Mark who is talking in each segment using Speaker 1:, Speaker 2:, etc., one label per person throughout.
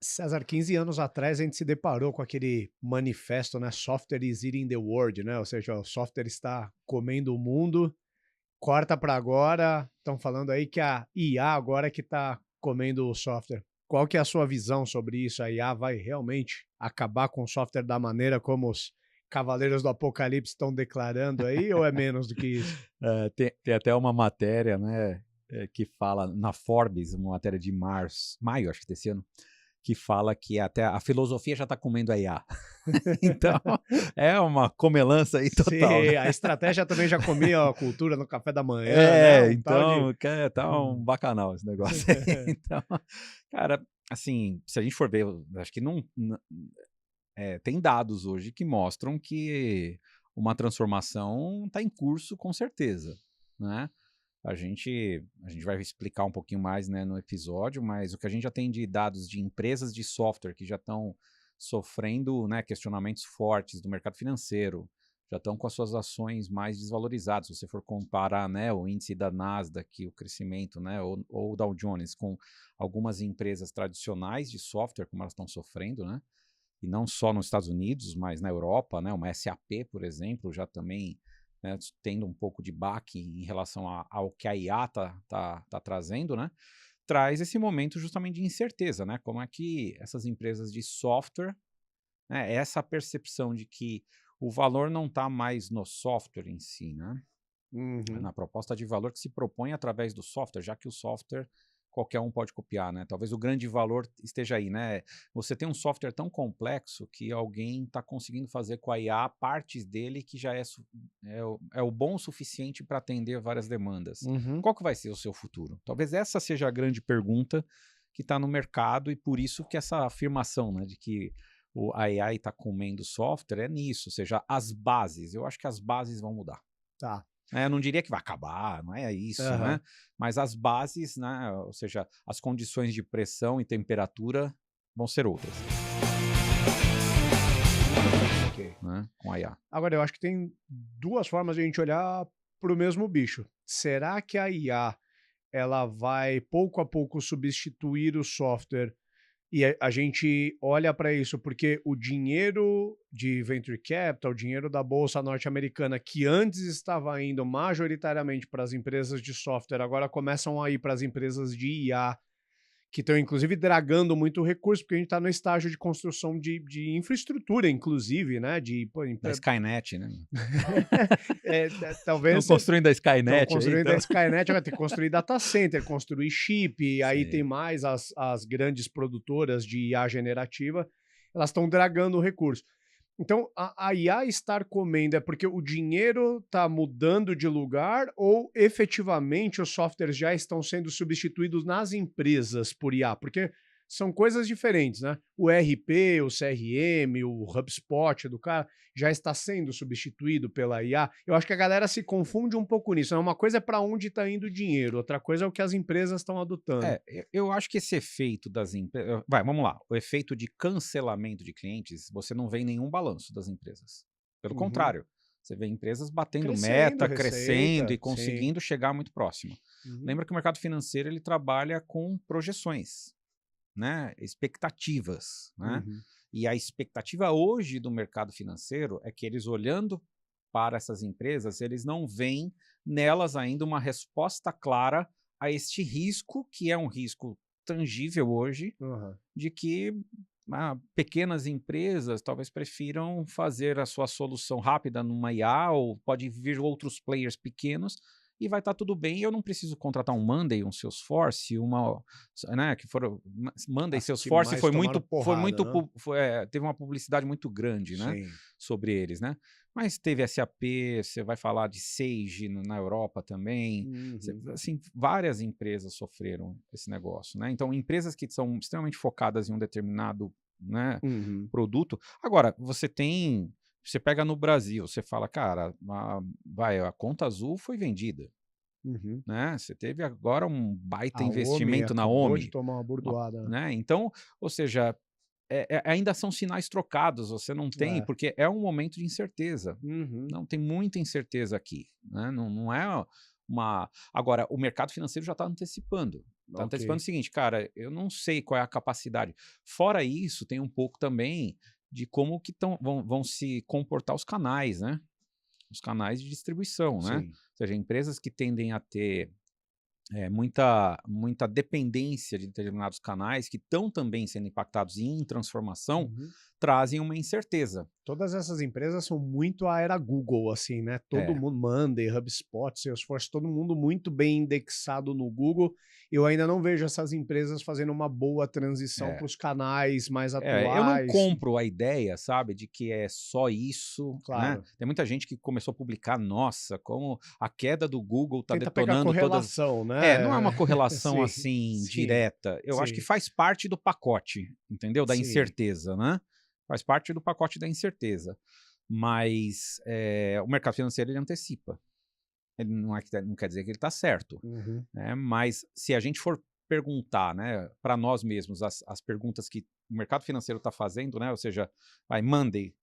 Speaker 1: César, 15 anos atrás a gente se deparou com aquele manifesto, né? Software is eating the world, né? Ou seja, o software está comendo o mundo. Corta para agora, estão falando aí que a IA agora é que está comendo o software. Qual que é a sua visão sobre isso? A IA vai realmente acabar com o software da maneira como os Cavaleiros do Apocalipse estão declarando aí, ou é menos do que isso?
Speaker 2: Tem até uma matéria, né, que fala na Forbes, uma matéria de maio, acho que desse ano, que fala que até a filosofia já está comendo a IA. Então, é uma comelança aí total, né.
Speaker 1: Se a estratégia também já comia a cultura no café da manhã, né? Um tal de.
Speaker 2: Então, tá um bacanal esse negócio aí. Então, cara, assim, se a gente for ver, eu acho que tem dados hoje que mostram que uma transformação está em curso com certeza, né. A gente vai explicar um pouquinho mais, né, no episódio, mas o que a gente já tem de dados de empresas de software que já estão sofrendo, né, questionamentos fortes do mercado financeiro, já estão com as suas ações mais desvalorizadas. Se você for comparar, né, o índice da Nasdaq, o crescimento, né, ou o Dow Jones com algumas empresas tradicionais de software, como elas estão sofrendo, né, e não só nos Estados Unidos, mas na Europa, né, uma SAP, por exemplo, já também, né, tendo um pouco de baque em relação ao que a IA tá trazendo, né, traz esse momento justamente de incerteza, né, como é que essas empresas de software, né, essa percepção de que o valor não está mais no software em si, né, é
Speaker 1: Uhum.
Speaker 2: na proposta de valor que se propõe através do software, já que o software qualquer um pode copiar, né? Talvez o grande valor esteja aí, né? Você tem um software tão complexo que alguém está conseguindo fazer com a IA partes dele que já é o bom o suficiente para atender várias demandas.
Speaker 1: Uhum.
Speaker 2: Qual que vai ser o seu futuro? Talvez essa seja a grande pergunta que está no mercado e por isso que essa afirmação, né, de que a AI está comendo software é nisso, ou seja, as bases. Eu acho que as bases vão mudar.
Speaker 1: Tá.
Speaker 2: Eu não diria que vai acabar, não é isso, né,
Speaker 1: Aham.
Speaker 2: mas as bases, né, ou seja, as condições de pressão e temperatura vão ser outras,
Speaker 1: Ok.
Speaker 2: né, com a IA.
Speaker 1: Agora, eu acho que tem duas formas de a gente olhar para o mesmo bicho. Será que a IA ela vai pouco a pouco substituir o software e a gente olha para isso porque o dinheiro de venture capital, o dinheiro da bolsa norte-americana, que antes estava indo majoritariamente para as empresas de software, agora começam a ir para as empresas de IA, que estão inclusive dragando muito recurso, porque a gente está no estágio de construção de infraestrutura, inclusive, né? De, pô,
Speaker 2: Da Skynet, né. Estão
Speaker 1: talvez
Speaker 2: construindo a
Speaker 1: estão
Speaker 2: Skynet aí,
Speaker 1: construindo a
Speaker 2: então.
Speaker 1: Skynet, vai ter que construir data center, construir chip, e aí tem
Speaker 2: Sim.
Speaker 1: mais as grandes produtoras de IA generativa, elas estão dragando o recurso. Então, a IA estar comendo é porque o dinheiro está mudando de lugar ou efetivamente os softwares já estão sendo substituídos nas empresas por IA? Porque são coisas diferentes, né? O RP, o CRM, o HubSpot do cara já está sendo substituído pela IA. Eu acho que a galera se confunde um pouco nisso, né? Uma coisa é para onde está indo o dinheiro, outra coisa é o que as empresas estão adotando.
Speaker 2: Eu acho que esse efeito das empresas, vamos lá, o efeito de cancelamento de clientes, você não vê em nenhum balanço das empresas. Pelo
Speaker 1: Uhum.
Speaker 2: contrário, você vê empresas batendo
Speaker 1: Crescendo,
Speaker 2: meta, crescendo e
Speaker 1: receita, sim.
Speaker 2: conseguindo chegar muito próximo.
Speaker 1: Uhum.
Speaker 2: Lembra que o mercado financeiro ele trabalha com projeções, né, expectativas, né?
Speaker 1: Uhum.
Speaker 2: E a expectativa hoje do mercado financeiro é que eles olhando para essas empresas, eles não veem nelas ainda uma resposta clara a este risco, que é um risco tangível hoje,
Speaker 1: Aham.
Speaker 2: de que pequenas empresas talvez prefiram fazer a sua solução rápida numa IA, ou pode vir outros players pequenos e vai estar tudo bem. Eu não preciso contratar um Monday, um Salesforce, né, que foram Monday,
Speaker 1: As que
Speaker 2: Salesforce
Speaker 1: mais tomaram
Speaker 2: foi
Speaker 1: porrada,
Speaker 2: muito,
Speaker 1: né.
Speaker 2: teve uma publicidade muito grande, né,
Speaker 1: Sim.
Speaker 2: sobre eles, né? Mas teve SAP, você vai falar de Sage na Europa também,
Speaker 1: Uhum.
Speaker 2: assim, várias empresas sofreram esse negócio, né? Então, empresas que são extremamente focadas em um determinado, né,
Speaker 1: Uhum.
Speaker 2: produto. Agora, você pega no Brasil, você fala, cara, a Conta Azul foi vendida,
Speaker 1: Uhum.
Speaker 2: né? Você teve agora um baita
Speaker 1: A Omni
Speaker 2: investimento na
Speaker 1: acabou de
Speaker 2: Omi,
Speaker 1: tomar uma bordoada,
Speaker 2: né? Então, ou seja, ainda são sinais trocados, você não
Speaker 1: né.
Speaker 2: tem,
Speaker 1: É.
Speaker 2: porque é um momento de incerteza.
Speaker 1: Uhum.
Speaker 2: Não, tem muita incerteza aqui, né? Não é. Agora, o mercado financeiro já está antecipando. Está antecipando o seguinte, cara, eu não sei qual é a capacidade. Fora isso, tem um pouco também de como que vão se comportar os canais, né? Os canais de distribuição, né?
Speaker 1: Sim.
Speaker 2: Ou seja, empresas que tendem a ter muita dependência de determinados canais que estão também sendo impactados em transformação, trazem uma incerteza.
Speaker 1: Todas essas empresas são muito a era Google, assim, né? Todo mundo, Monday, HubSpot, Salesforce, todo mundo muito bem indexado no Google. Eu ainda não vejo essas empresas fazendo uma boa transição para os canais mais atuais.
Speaker 2: Eu não compro a ideia, sabe, de que é só isso,
Speaker 1: Claro.
Speaker 2: né? Tem muita gente que começou a publicar, nossa, como a queda do Google está
Speaker 1: Tenta pegar
Speaker 2: detonando
Speaker 1: correlação, né?
Speaker 2: não é uma correlação
Speaker 1: Sim,
Speaker 2: assim
Speaker 1: sim,
Speaker 2: direta. Eu acho que faz parte do pacote, entendeu? Da incerteza, né? Faz parte do pacote da incerteza. Mas o mercado financeiro ele antecipa. Ele não quer dizer que ele está certo. Né? Mas se a gente for perguntar, né, para nós mesmos as perguntas que o mercado financeiro está fazendo, né? Ou seja, vai Monday,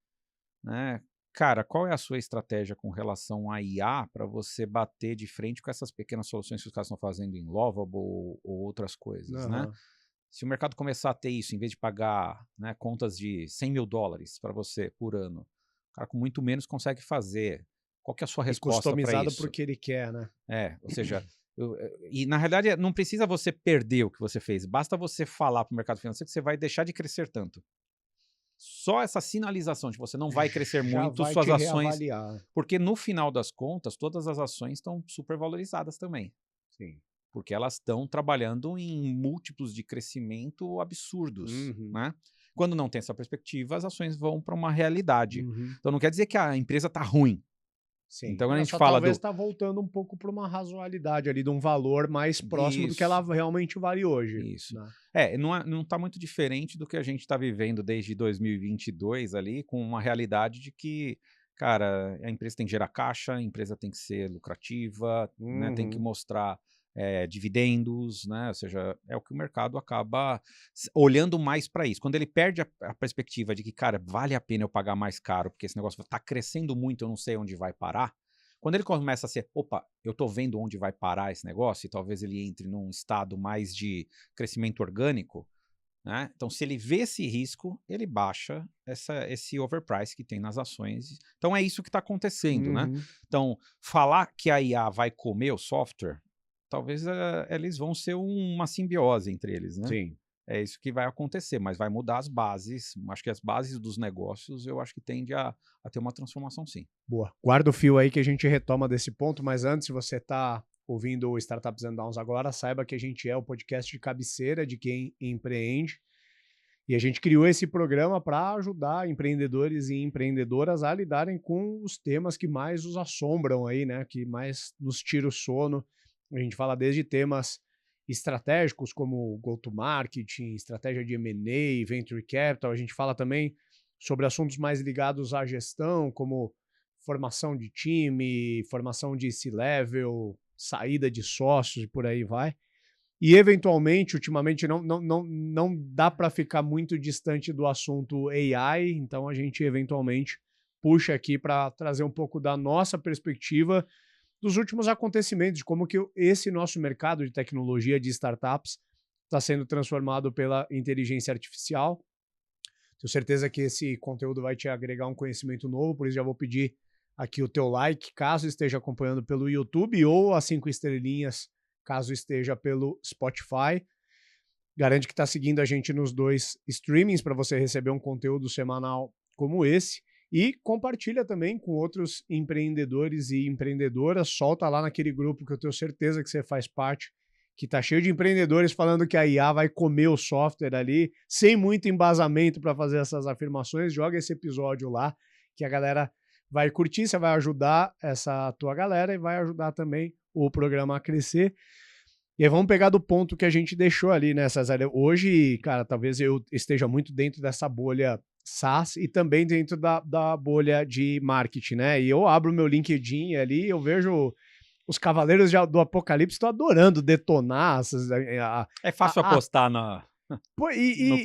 Speaker 2: né? Cara, qual é a sua estratégia com relação a IA para você bater de frente com essas pequenas soluções que os caras estão fazendo em Lovable ou outras coisas, né? Se o mercado começar a ter isso, em vez de pagar, né, contas de $100 mil para você por ano, o cara com muito menos consegue fazer. Qual que é a sua resposta para isso?
Speaker 1: Customizado porque ele quer, né?
Speaker 2: Ou seja, e na realidade não precisa você perder o que você fez, basta você falar para o mercado financeiro que você vai deixar de crescer tanto. Só essa sinalização de você não vai crescer muito suas ações, porque no final das contas todas as ações estão super valorizadas também.
Speaker 1: Sim.
Speaker 2: Porque elas estão trabalhando em múltiplos de crescimento absurdos, né? Quando não tem essa perspectiva, as ações vão para uma realidade. Então não quer dizer que a empresa está ruim.
Speaker 1: Sim.
Speaker 2: Então quando a gente fala
Speaker 1: talvez está voltando um pouco para uma razoabilidade ali, de um valor mais próximo do que ela realmente vale hoje.
Speaker 2: Isso.
Speaker 1: Né?
Speaker 2: Não está muito diferente do que a gente está vivendo desde 2022 ali, com uma realidade de que, cara, a empresa tem que gerar caixa, a empresa tem que ser lucrativa, né, tem que mostrar dividendos, né? Ou seja, é o que o mercado acaba olhando mais para isso. Quando ele perde a perspectiva de que, cara, vale a pena eu pagar mais caro, porque esse negócio está crescendo muito, eu não sei onde vai parar. Quando ele começa a ser, opa, eu estou vendo onde vai parar esse negócio, e talvez ele entre num estado mais de crescimento orgânico, né? Então, se ele vê esse risco, ele baixa esse overprice que tem nas ações. Então, é isso que está acontecendo, né? Então, falar que a IA vai comer o software, talvez eles vão ser uma simbiose entre eles, né?
Speaker 1: Sim.
Speaker 2: É isso que vai acontecer, mas vai mudar as bases. Acho que as bases dos negócios, eu acho que tende a ter uma transformação, sim.
Speaker 1: Boa. Guarda o fio aí que a gente retoma desse ponto, mas antes, se você está ouvindo o Startups and Downs agora, saiba que a gente é o podcast de cabeceira de quem empreende. E a gente criou esse programa para ajudar empreendedores e empreendedoras a lidarem com os temas que mais os assombram aí, né? Que mais nos tira o sono. A gente fala desde temas estratégicos como go-to-marketing, estratégia de M&A, venture capital. A gente fala também sobre assuntos mais ligados à gestão, como formação de time, formação de C-level, saída de sócios e por aí vai. E, eventualmente, ultimamente, não dá para ficar muito distante do assunto AI, então a gente, eventualmente, puxa aqui para trazer um pouco da nossa perspectiva dos últimos acontecimentos, de como que esse nosso mercado de tecnologia, de startups, está sendo transformado pela inteligência artificial. Tenho certeza que esse conteúdo vai te agregar um conhecimento novo, por isso já vou pedir aqui o teu like, caso esteja acompanhando pelo YouTube, ou as 5 estrelinhas, caso esteja pelo Spotify. Garante que está seguindo a gente nos 2 streamings para você receber um conteúdo semanal como esse. E compartilha também com outros empreendedores e empreendedoras. Solta lá naquele grupo que eu tenho certeza que você faz parte, que está cheio de empreendedores falando que a IA vai comer o software ali, sem muito embasamento para fazer essas afirmações. Joga esse episódio lá, que a galera vai curtir, você vai ajudar essa tua galera e vai ajudar também o programa a crescer. E aí vamos pegar do ponto que a gente deixou ali, né, César? Hoje, cara, talvez eu esteja muito dentro dessa bolha SaaS e também dentro da bolha de marketing, né? E eu abro meu LinkedIn ali, eu vejo os Cavaleiros do Apocalipse, estão adorando detonar.
Speaker 2: É fácil apostar na...
Speaker 1: Pô,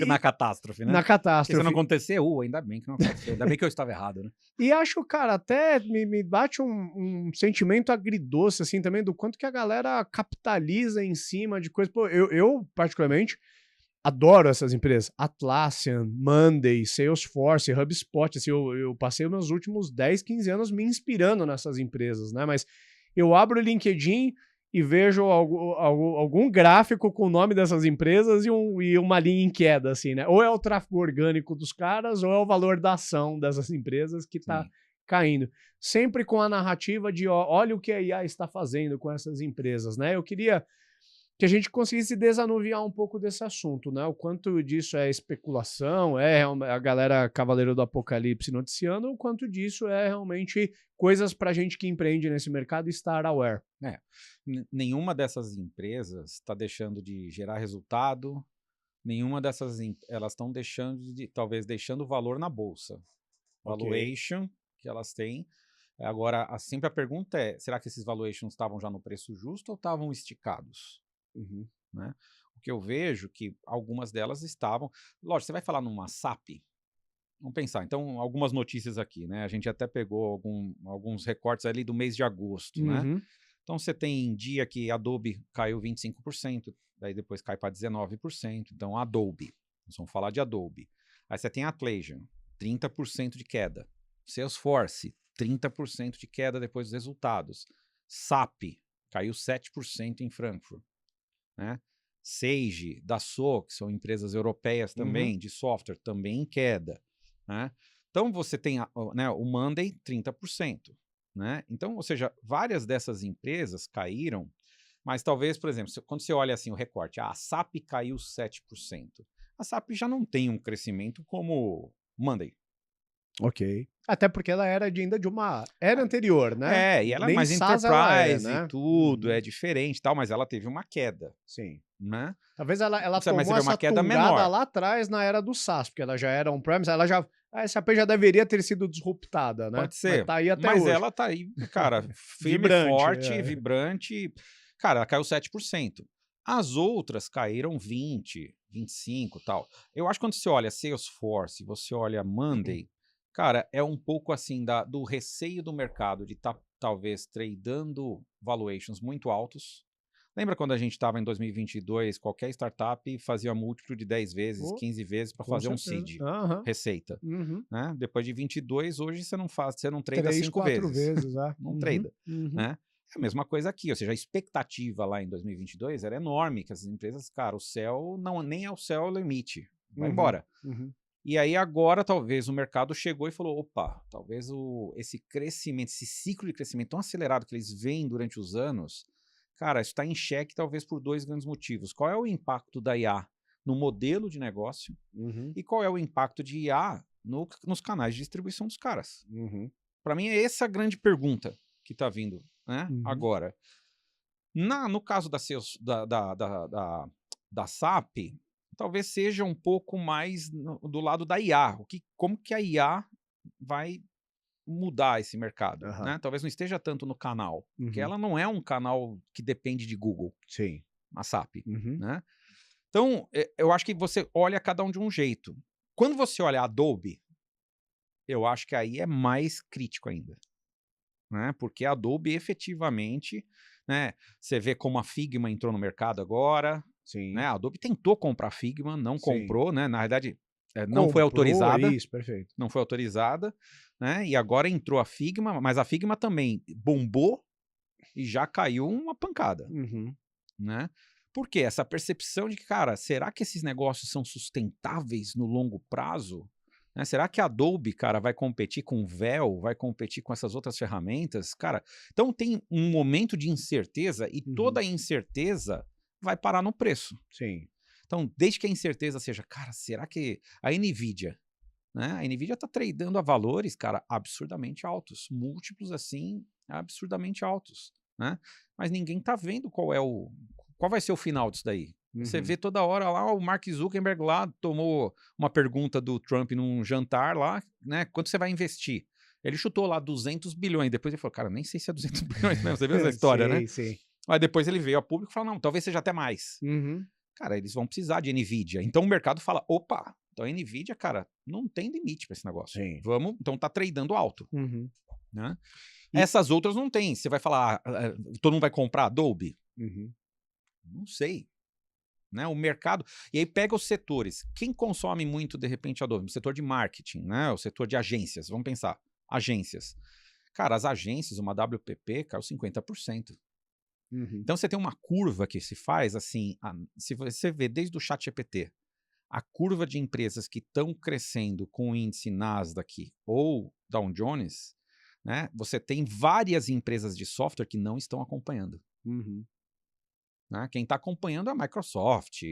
Speaker 2: Na catástrofe, né?
Speaker 1: Na
Speaker 2: Porque se
Speaker 1: catástrofe.
Speaker 2: não acontecer, ainda bem que não aconteceu. Ainda bem que eu estava errado, né?
Speaker 1: E acho, cara, até me bate um sentimento agridoce, assim, também, do quanto que a galera capitaliza em cima de coisas. Pô, eu, particularmente, adoro essas empresas. Atlassian, Monday, Salesforce, HubSpot. Assim, eu passei os meus últimos 10, 15 anos me inspirando nessas empresas, né? Mas eu abro o LinkedIn e vejo algum gráfico com o nome dessas empresas e uma linha em queda, assim, né? Ou é o tráfego orgânico dos caras, ou é o valor da ação dessas empresas que está caindo. Sempre com a narrativa de, ó, olha o que a IA está fazendo com essas empresas, né? Eu queria que a gente conseguisse desanuviar um pouco desse assunto, né? O quanto disso é especulação, é a galera Cavaleiro do Apocalipse noticiando, o quanto disso é realmente coisas para a gente que empreende nesse mercado estar aware.
Speaker 2: Nenhuma dessas empresas está deixando de gerar resultado, nenhuma dessas elas estão talvez deixando valor na bolsa. Valuation que elas têm. Agora, sempre a pergunta é, será que esses valuations estavam já no preço justo ou estavam esticados? Né? O que eu vejo que algumas delas estavam... Lógico, você vai falar numa SAP, vamos pensar, então, algumas notícias aqui, né? A gente até pegou alguns recortes ali do mês de agosto, né? Então, você tem dia que Adobe caiu 25%, daí depois cai para 19%, então Adobe, nós vamos falar de Adobe. Aí você tem Atlassian, 30% de queda. Salesforce, 30% de queda depois dos resultados. SAP, caiu 7% em Frankfurt. Né? Sage, Dassault, que são empresas europeias também, de software, também em queda. Né? Então, você tem o Monday, 30%. Né? Então, ou seja, várias dessas empresas caíram, mas talvez, por exemplo, quando você olha assim o recorte, a SAP caiu 7%. A SAP já não tem um crescimento como Monday.
Speaker 1: Ok. Até porque ela era ainda de uma era anterior, né?
Speaker 2: E ela
Speaker 1: Nem
Speaker 2: é mais
Speaker 1: SaaS
Speaker 2: enterprise
Speaker 1: né?
Speaker 2: e tudo, é diferente e tal, mas ela teve uma queda.
Speaker 1: Sim.
Speaker 2: Né?
Speaker 1: Talvez ela
Speaker 2: Mas você
Speaker 1: tomou
Speaker 2: vê uma
Speaker 1: essa
Speaker 2: queda
Speaker 1: tungada
Speaker 2: menor.
Speaker 1: lá atrás na era do SaaS, porque ela já era on-premise, a SAP já deveria ter sido disruptada, né?
Speaker 2: Pode ser.
Speaker 1: Mas tá aí até
Speaker 2: mas
Speaker 1: hoje.
Speaker 2: ela tá aí, cara, firme,
Speaker 1: Vibrante,
Speaker 2: forte, vibrante. Cara, ela caiu 7%. As outras caíram 20%, 25% e tal. Eu acho que quando você olha Salesforce, você olha Monday, cara, é um pouco assim do receio do mercado de estar talvez tradando valuations muito altos. Lembra quando a gente estava em 2022, qualquer startup fazia múltiplo de 10 vezes, 15 vezes para fazer
Speaker 1: certeza.
Speaker 2: um seed, receita. Né? Depois de 22, hoje você não trada 5 vezes. Não trada. Né? É a mesma coisa aqui, ou seja, a expectativa lá em 2022 era enorme, que as empresas, cara, o céu nem é o céu o limite, vai embora. E aí agora talvez o mercado chegou e falou, opa, talvez esse crescimento, esse ciclo de crescimento tão acelerado que eles veem durante os anos, cara, isso está em xeque talvez por 2 grandes motivos. Qual é o impacto da IA no modelo de negócio e qual é o impacto de IA nos canais de distribuição dos caras? Para mim é essa a grande pergunta que está vindo, né? Agora, no caso da SAP, talvez seja um pouco mais do lado da IA. Como que a IA vai mudar esse mercado, né? Talvez não esteja tanto no canal, porque ela não é um canal que depende de Google, a SAP, né? Então, eu acho que você olha cada um de um jeito. Quando você olha a Adobe, eu acho que aí é mais crítico ainda, né? Porque a Adobe efetivamente, né? Você vê como a Figma entrou no mercado agora, né? A Adobe tentou comprar a Figma, não comprou, né? Na verdade, não foi autorizada.
Speaker 1: Isso, perfeito.
Speaker 2: Não foi autorizada, né? E agora entrou a Figma, mas a Figma também bombou e já caiu uma pancada, né? Por quê? Essa percepção de que, cara, será que esses negócios são sustentáveis no longo prazo? Né? Será que a Adobe, cara, vai competir com o Vel, vai competir com essas outras ferramentas? Cara, então tem um momento de incerteza e toda a incerteza vai parar no preço. Então, desde que a incerteza seja, cara, será que a NVIDIA, né? A NVIDIA está tradando a valores, cara, absurdamente altos, múltiplos assim, absurdamente altos, né? Mas ninguém está vendo qual vai ser o final disso daí. Você vê toda hora lá, o Mark Zuckerberg lá tomou uma pergunta do Trump num jantar lá, né? Quanto você vai investir? Ele chutou lá 200 bilhões, depois ele falou, cara, nem sei se é 200 bilhões mesmo, você viu essa história, né? Aí depois ele veio a público e falou, não, talvez seja até mais. cara, eles vão precisar de NVIDIA. Então o mercado fala, opa, então a NVIDIA, cara, não tem limite para esse negócio.
Speaker 1: Sim.
Speaker 2: Vamos, então tá tradando alto.
Speaker 1: Uhum.
Speaker 2: Né?
Speaker 1: E-
Speaker 2: Essas outras não tem. Você vai falar, todo mundo vai comprar Adobe?
Speaker 1: Uhum.
Speaker 2: Não sei. Né? O mercado. E aí pega os setores. Quem consome muito, de repente, Adobe? O setor de marketing, né? O setor de agências. Vamos pensar. Agências. Cara, as agências, uma WPP, caiu 50%.
Speaker 1: Uhum.
Speaker 2: Então você tem uma curva que se faz assim. Se você vê desde o ChatGPT, a curva de empresas que estão crescendo com o índice Nasdaq ou Dow Jones, né? Você tem várias empresas de software que não estão acompanhando.
Speaker 1: Uhum.
Speaker 2: Né? Quem está acompanhando é a Microsoft,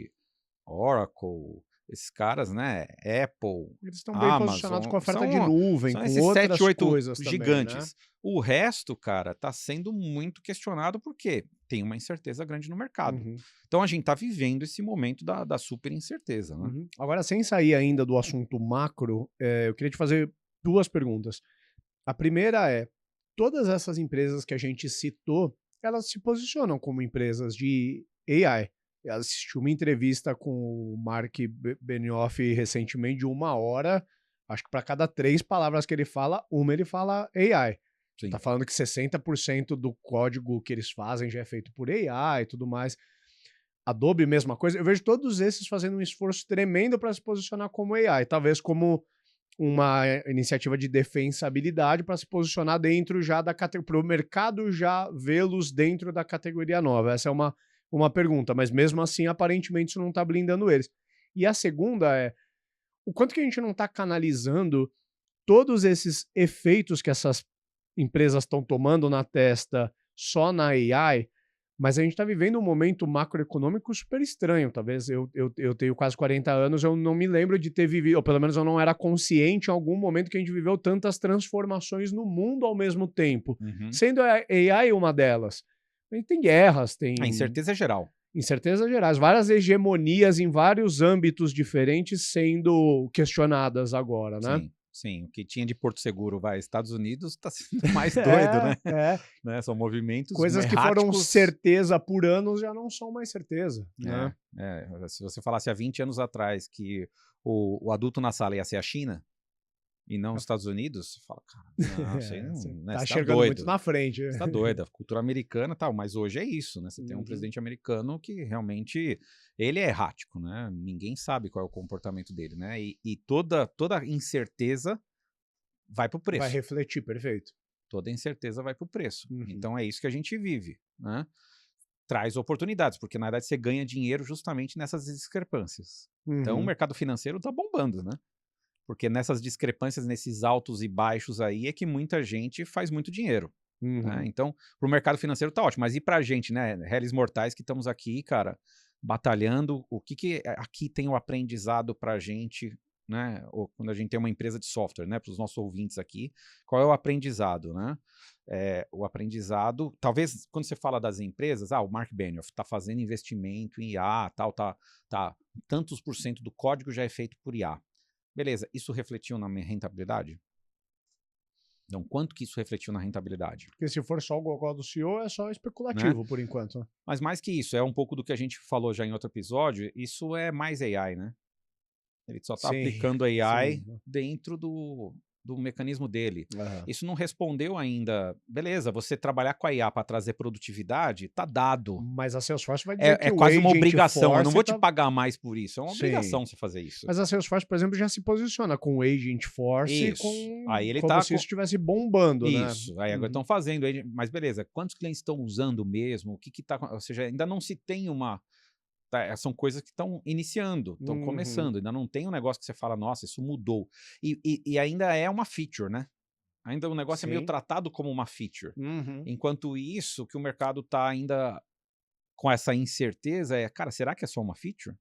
Speaker 2: Oracle, esses caras, né? Apple,
Speaker 1: Eles estão bem posicionados
Speaker 2: Amazon,
Speaker 1: com a oferta de nuvem,
Speaker 2: são
Speaker 1: com
Speaker 2: esses 7,
Speaker 1: outras
Speaker 2: 8
Speaker 1: coisas também, né?
Speaker 2: gigantes. O resto, cara, está sendo muito questionado porque tem uma incerteza grande no mercado.
Speaker 1: Uhum.
Speaker 2: Então a gente está vivendo esse momento da super incerteza. Né?
Speaker 1: Uhum. Agora, sem sair ainda do assunto macro, eu queria te fazer 2 perguntas. A primeira é, todas essas empresas que a gente citou, elas se posicionam como empresas de AI. Eu assisti uma entrevista com o Mark Benioff recentemente de 1 hora, acho que para cada 3 palavras que ele fala, uma ele fala AI.
Speaker 2: Sim.
Speaker 1: Tá falando que 60% do código que eles fazem já é feito por AI e tudo mais. Adobe, mesma coisa. Eu vejo todos esses fazendo um esforço tremendo para se posicionar como AI, talvez como uma iniciativa de defensabilidade para se posicionar dentro já da categoria, para o mercado já vê-los dentro da categoria nova. Essa é uma pergunta, mas mesmo assim, aparentemente, isso não está blindando eles. E a segunda é, o quanto que a gente não está canalizando todos esses efeitos que essas empresas estão tomando na testa só na AI, mas a gente está vivendo um momento macroeconômico super estranho. Talvez eu tenho quase 40 anos, eu não me lembro de ter vivido, ou pelo menos eu não era consciente em algum momento que a gente viveu tantas transformações no mundo ao mesmo tempo, sendo a AI uma delas. A gente tem guerras, tem
Speaker 2: A incerteza é geral.
Speaker 1: incertezas gerais, várias hegemonias em vários âmbitos diferentes sendo questionadas agora, né?
Speaker 2: Sim. Sim, o que tinha de Porto Seguro, Estados Unidos está sendo mais doido, né? Né? São movimentos
Speaker 1: coisas que foram certeza por anos já não são mais certeza, né?
Speaker 2: Se você falasse há 20 anos atrás que o adulto na sala ia ser a China e não os Estados Unidos, você fala, cara, não, isso aí não, né?
Speaker 1: Tá
Speaker 2: Você
Speaker 1: chegando
Speaker 2: doido.
Speaker 1: muito na frente.
Speaker 2: Você tá doido, a cultura americana e tal, mas hoje é isso, né? Você tem um
Speaker 1: Uhum.
Speaker 2: presidente americano que realmente, ele é errático, né? Ninguém sabe qual é o comportamento dele, né? E toda incerteza vai pro preço.
Speaker 1: Vai refletir, perfeito.
Speaker 2: Toda incerteza vai pro preço.
Speaker 1: Uhum.
Speaker 2: Então é isso que a gente vive, né? Traz oportunidades, porque na verdade você ganha dinheiro justamente nessas discrepâncias. Então o
Speaker 1: Uhum.
Speaker 2: mercado financeiro tá bombando, né? Porque nessas discrepâncias, nesses altos e baixos aí, é que muita gente faz muito dinheiro.
Speaker 1: Uhum.
Speaker 2: Né? Então, pro mercado financeiro tá ótimo. Mas e pra gente, né? Réis mortais que estamos aqui, cara, batalhando, o que aqui tem o aprendizado pra gente, né? Ou quando a gente tem uma empresa de software, né? Para os nossos ouvintes aqui, qual é o aprendizado, né? O aprendizado, talvez quando você fala das empresas, o Mark Benioff está fazendo investimento em IA, tal, tá, tantos por cento do código já é feito por IA. Beleza, isso refletiu na minha rentabilidade? Então, quanto que isso refletiu na rentabilidade?
Speaker 1: Porque se for só o gogó do CEO, é só especulativo, por enquanto.
Speaker 2: Mas mais que isso, é um pouco do que a gente falou já em outro episódio, isso é mais AI, né? Ele só está aplicando AI dentro do mecanismo dele.
Speaker 1: Uhum.
Speaker 2: Isso não respondeu ainda. Beleza, você trabalhar com a IA para trazer produtividade, tá dado.
Speaker 1: Mas a Salesforce vai dizer que
Speaker 2: é quase uma obrigação. Eu não vou
Speaker 1: te
Speaker 2: pagar mais por isso. É uma obrigação você fazer isso.
Speaker 1: Mas a Salesforce, por exemplo, já se posiciona com o Agent Force
Speaker 2: Aí ele
Speaker 1: como se isso estivesse bombando,
Speaker 2: isso. Né? Aí agora estão fazendo. Mas beleza, quantos clientes estão usando mesmo? O que tá... Ou seja, ainda não se tem uma... São coisas que estão iniciando, estão começando. Ainda não tem um negócio que você fala, nossa, isso mudou. E ainda é uma feature, né? Ainda o negócio é meio tratado como uma feature. Enquanto isso, que o mercado está ainda com essa incerteza cara, será que é só uma feature?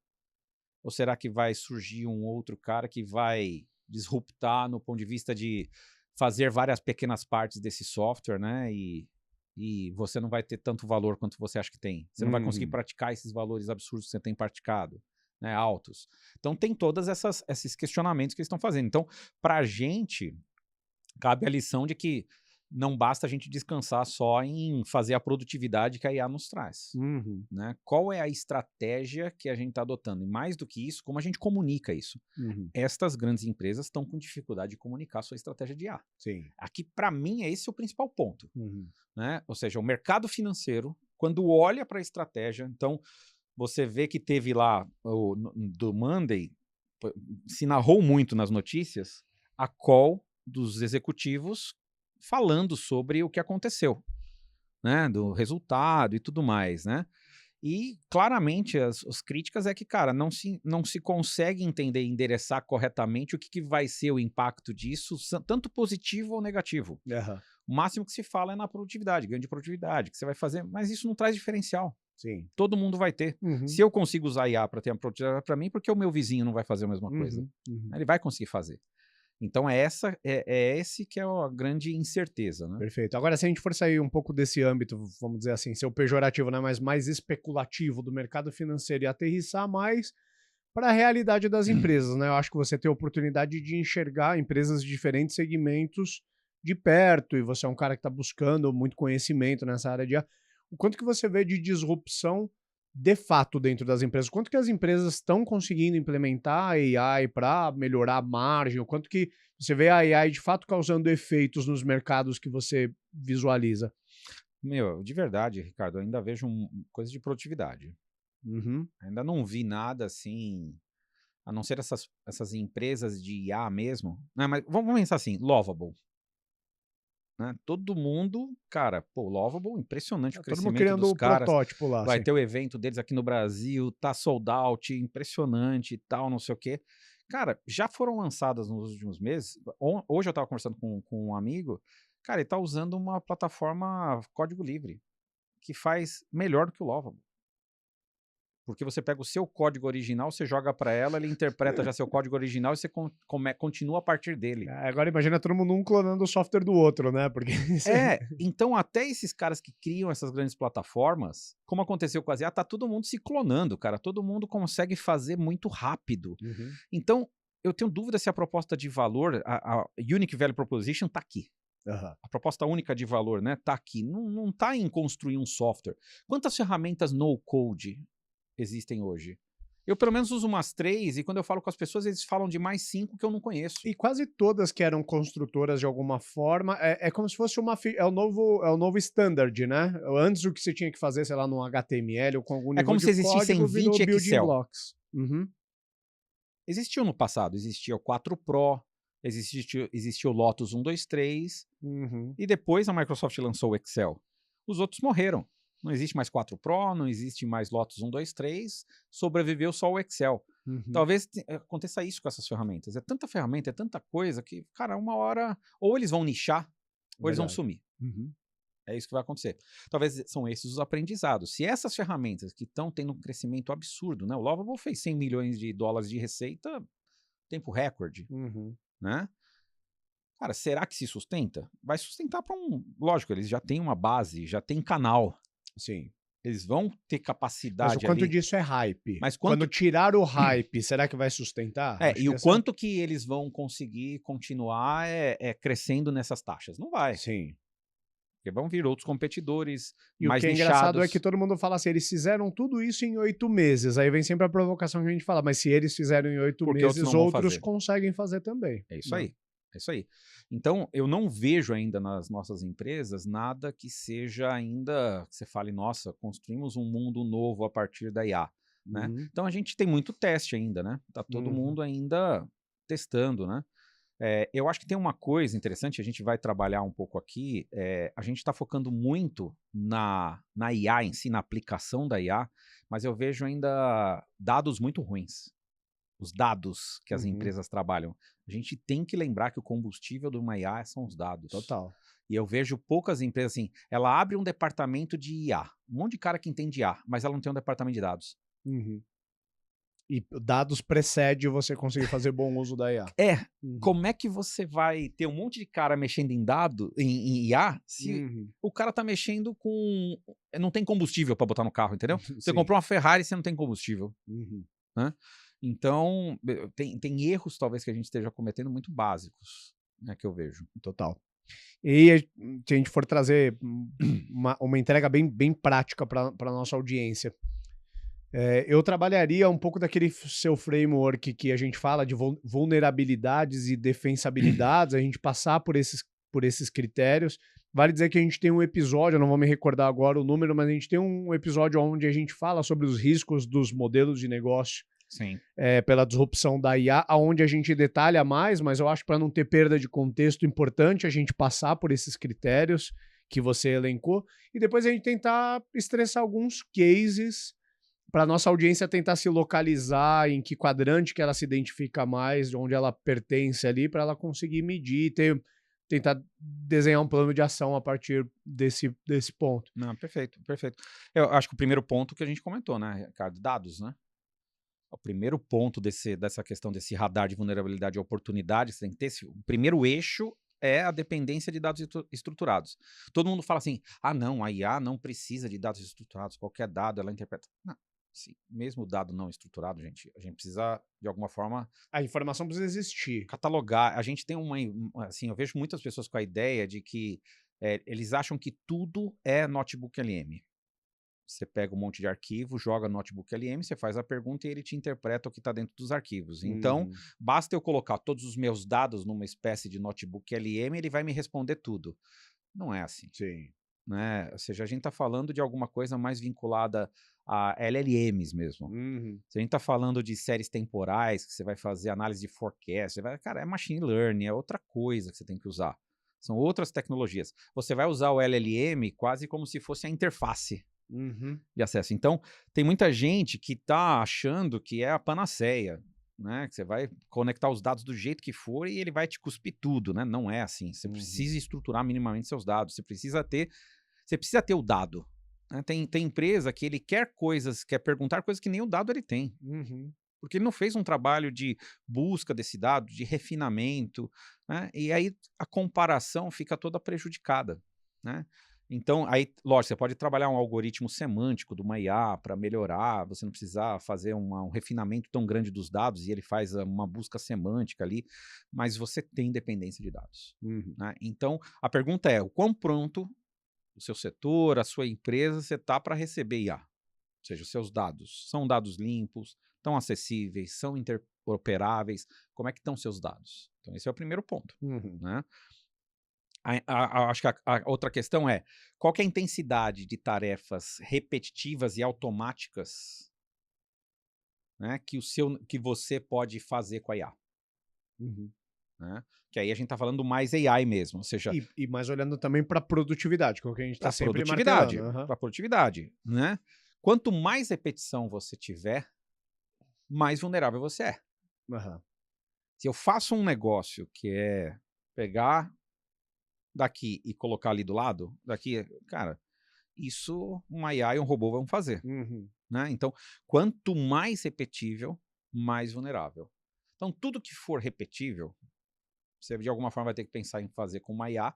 Speaker 2: Ou será que vai surgir um outro cara que vai disruptar no ponto de vista de fazer várias pequenas partes desse software, né? E você não vai ter tanto valor quanto você acha que tem. Você não vai conseguir praticar esses valores absurdos que você tem praticado, né, altos. Então tem todos esses questionamentos que eles estão fazendo. Então, para a gente, cabe a lição de que não basta a gente descansar só em fazer a produtividade que a IA nos traz. Né? Qual é a estratégia que a gente está adotando? E mais do que isso, como a gente comunica isso? Estas grandes empresas estão com dificuldade de comunicar a sua estratégia de IA.
Speaker 1: Sim.
Speaker 2: Aqui, para mim, esse é o principal ponto. Né? Ou seja, o mercado financeiro, quando olha para a estratégia, então você vê que teve lá, do Monday, se narrou muito nas notícias, a call dos executivos falando sobre o que aconteceu, né, do resultado e tudo mais, né? E claramente as críticas é que, cara, não se consegue entender e endereçar corretamente o que vai ser o impacto disso, tanto positivo ou negativo. O máximo que se fala é na produtividade, ganho de produtividade, que você vai fazer, mas isso não traz diferencial.
Speaker 1: Sim.
Speaker 2: Todo mundo vai ter. Se eu consigo usar IA para ter uma produtividade para mim, porque o meu vizinho não vai fazer a mesma coisa? Ele vai conseguir fazer. Então é esse que é a grande incerteza, né?
Speaker 1: Perfeito. Agora, se a gente for sair um pouco desse âmbito, vamos dizer assim, ser o pejorativo, né, mas mais especulativo do mercado financeiro e aterrissar mais para a realidade das empresas, né? Eu acho que você tem a oportunidade de enxergar empresas de diferentes segmentos de perto, e você é um cara que está buscando muito conhecimento nessa área de IA. O quanto que você vê de disrupção de fato dentro das empresas? Quanto que as empresas estão conseguindo implementar a AI para melhorar a margem? O quanto que você vê a AI de fato causando efeitos nos mercados que você visualiza?
Speaker 2: Meu, de verdade, Ricardo, eu ainda vejo coisa de produtividade. Ainda não vi nada assim, a não ser essas empresas de IA mesmo. Né? Mas vamos pensar assim, Lovable. Né? Todo mundo, cara, pô, Lovable, impressionante o
Speaker 1: Todo mundo
Speaker 2: crescimento
Speaker 1: criando
Speaker 2: dos
Speaker 1: o
Speaker 2: caras.
Speaker 1: protótipo lá.
Speaker 2: Vai
Speaker 1: Assim.
Speaker 2: ter o evento deles aqui no Brasil, tá sold out, impressionante e tal, não sei o quê. Cara, já foram lançadas nos últimos meses. Hoje eu tava conversando com um amigo, cara, ele tá usando uma plataforma código livre, que faz melhor do que o Lovable. Porque você pega o seu código original, você joga para ela, ele interpreta já seu código original e você continua a partir dele.
Speaker 1: Agora imagina todo mundo um clonando o software do outro, né? Porque
Speaker 2: então até esses caras que criam essas grandes plataformas, como aconteceu com a IA, tá todo mundo se clonando, cara. Todo mundo consegue fazer muito rápido. Então, eu tenho dúvida se a proposta de valor, a Unique Value Proposition tá aqui. A proposta única de valor, né, tá aqui. Não tá em construir um software. Quantas ferramentas no-code existem hoje? Eu pelo menos uso umas 3 e quando eu falo com as pessoas eles falam de mais 5 que eu não conheço.
Speaker 1: E quase todas que eram construtoras de alguma forma, é como se fosse é o novo standard, né? Antes o que você tinha que fazer, sei lá, no HTML ou com algum nível
Speaker 2: como
Speaker 1: de
Speaker 2: se existissem
Speaker 1: código,
Speaker 2: 20
Speaker 1: building
Speaker 2: Excel.
Speaker 1: blocks.
Speaker 2: Existiu no passado, existia o 4 Pro, existia o Lotus 123, e depois a Microsoft lançou o Excel. Os outros morreram. Não existe mais 4 Pro, não existe mais Lotus 123, sobreviveu só o Excel. Talvez aconteça isso com essas ferramentas. É tanta ferramenta, é tanta coisa que, cara, uma hora ou eles vão nichar, ou eles vão sumir. É isso que vai acontecer. Talvez são esses os aprendizados. Se essas ferramentas que estão tendo um crescimento absurdo, né? O Lovable fez 100 milhões de dólares de receita, tempo recorde, né? Cara, será que se sustenta? Vai sustentar para Lógico, eles já têm uma base, já tem canal.
Speaker 1: Sim.
Speaker 2: Eles vão ter capacidade.
Speaker 1: Mas o quanto
Speaker 2: ali.
Speaker 1: disso é hype?
Speaker 2: Mas
Speaker 1: quando tirar o hype, será que vai sustentar?
Speaker 2: E o quanto que eles vão conseguir continuar crescendo nessas taxas? Não vai.
Speaker 1: Sim.
Speaker 2: Porque vão vir outros competidores
Speaker 1: e
Speaker 2: mais
Speaker 1: o que é
Speaker 2: nichados.
Speaker 1: Engraçado é que todo mundo fala assim, eles fizeram tudo isso em 8 meses. Aí vem sempre a provocação que a gente fala, mas se eles fizeram em 8 meses, outros conseguem fazer também.
Speaker 2: É isso aí. É isso aí. Então, eu não vejo ainda nas nossas empresas nada que seja ainda, que você fale, nossa, construímos um mundo novo a partir da IA. Né? Então, a gente tem muito teste ainda, né? Tá todo mundo ainda testando, né? Eu acho que tem uma coisa interessante, a gente vai trabalhar um pouco aqui, a gente está focando muito na IA em si, na aplicação da IA, mas eu vejo ainda dados muito ruins. Os dados que as empresas trabalham. A gente tem que lembrar que o combustível de uma IA são os dados.
Speaker 1: Total.
Speaker 2: E eu vejo poucas empresas assim, ela abre um departamento de IA, um monte de cara que entende IA, mas ela não tem um departamento de dados.
Speaker 1: E dados precede você conseguir fazer bom uso da IA.
Speaker 2: Como é que você vai ter um monte de cara mexendo em em IA, se o cara tá mexendo com... não tem combustível para botar no carro, entendeu? Você comprou uma Ferrari e você não tem combustível. Né? Então, tem erros talvez que a gente esteja cometendo muito básicos, né, que eu vejo.
Speaker 1: Total. E aí, se a gente for trazer uma entrega bem prática para a nossa audiência, eu trabalharia um pouco daquele seu framework que a gente fala de vulnerabilidades e defensabilidades, a gente passar por esses critérios. Vale dizer que a gente tem um episódio, eu não vou me recordar agora o número, mas a gente tem um episódio onde a gente fala sobre os riscos dos modelos de negócio
Speaker 2: Sim.
Speaker 1: pela disrupção da IA, onde a gente detalha mais, mas eu acho que para não ter perda de contexto, importante a gente passar por esses critérios que você elencou e depois a gente tentar estressar alguns cases para nossa audiência tentar se localizar em que quadrante que ela se identifica mais, onde ela pertence ali, para ela conseguir medir, tentar desenhar um plano de ação a partir desse ponto.
Speaker 2: Não, perfeito, perfeito. Eu acho que o primeiro ponto que a gente comentou, né, Ricardo? Dados, né? O primeiro ponto dessa questão desse radar de vulnerabilidade e oportunidade, você tem que ter o primeiro eixo é a dependência de dados estruturados. Todo mundo fala assim, não, a IA não precisa de dados estruturados, qualquer dado ela interpreta. Não, sim, mesmo o dado não estruturado, a gente precisa, de alguma forma...
Speaker 1: A informação precisa existir.
Speaker 2: Catalogar. A gente tem assim, eu vejo muitas pessoas com a ideia de que eles acham que tudo é notebook LM. Você pega um monte de arquivo, joga no notebook LM, você faz a pergunta e ele te interpreta o que está dentro dos arquivos. Então, basta eu colocar todos os meus dados numa espécie de notebook LM, ele vai me responder tudo. Não é assim.
Speaker 1: Sim.
Speaker 2: Né? Ou seja, a gente está falando de alguma coisa mais vinculada a LLMs mesmo. Se a gente está falando de séries temporais, que você vai fazer análise de forecast, cara, é machine learning, é outra coisa que você tem que usar. São outras tecnologias. Você vai usar o LLM quase como se fosse a interface de acesso. Então, tem muita gente que está achando que é a panaceia, né? Que você vai conectar os dados do jeito que for e ele vai te cuspir tudo, né? Não é assim. Você precisa estruturar minimamente seus dados. Você precisa ter o dado. Né? Tem empresa que ele quer perguntar coisas que nem o dado ele tem. Porque ele não fez um trabalho de busca desse dado, de refinamento, né? E aí a comparação fica toda prejudicada, né? Então, aí, lógico, você pode trabalhar um algoritmo semântico de uma IA para melhorar, você não precisar fazer um refinamento tão grande dos dados e ele faz uma busca semântica ali, mas você tem dependência de dados. Né? Então, a pergunta é, o quão pronto o seu setor, a sua empresa, você está para receber IA? Ou seja, os seus dados são dados limpos, estão acessíveis, são interoperáveis, como é que estão seus dados? Então, esse é o primeiro ponto, né? Acho que a outra questão é, qual que é a intensidade de tarefas repetitivas e automáticas, né, que você pode fazer com a IA? Né? Que aí a gente está falando mais AI mesmo, ou seja...
Speaker 1: E mais olhando também para produtividade, que é o que a gente está sempre martelando.
Speaker 2: Para produtividade, né? Quanto mais repetição você tiver, mais vulnerável você é. Se eu faço um negócio que é pegar daqui e colocar ali do lado, cara, isso uma IA e um robô vão fazer. Né? Então, quanto mais repetível, mais vulnerável. Então, tudo que for repetível, você de alguma forma vai ter que pensar em fazer com uma IA,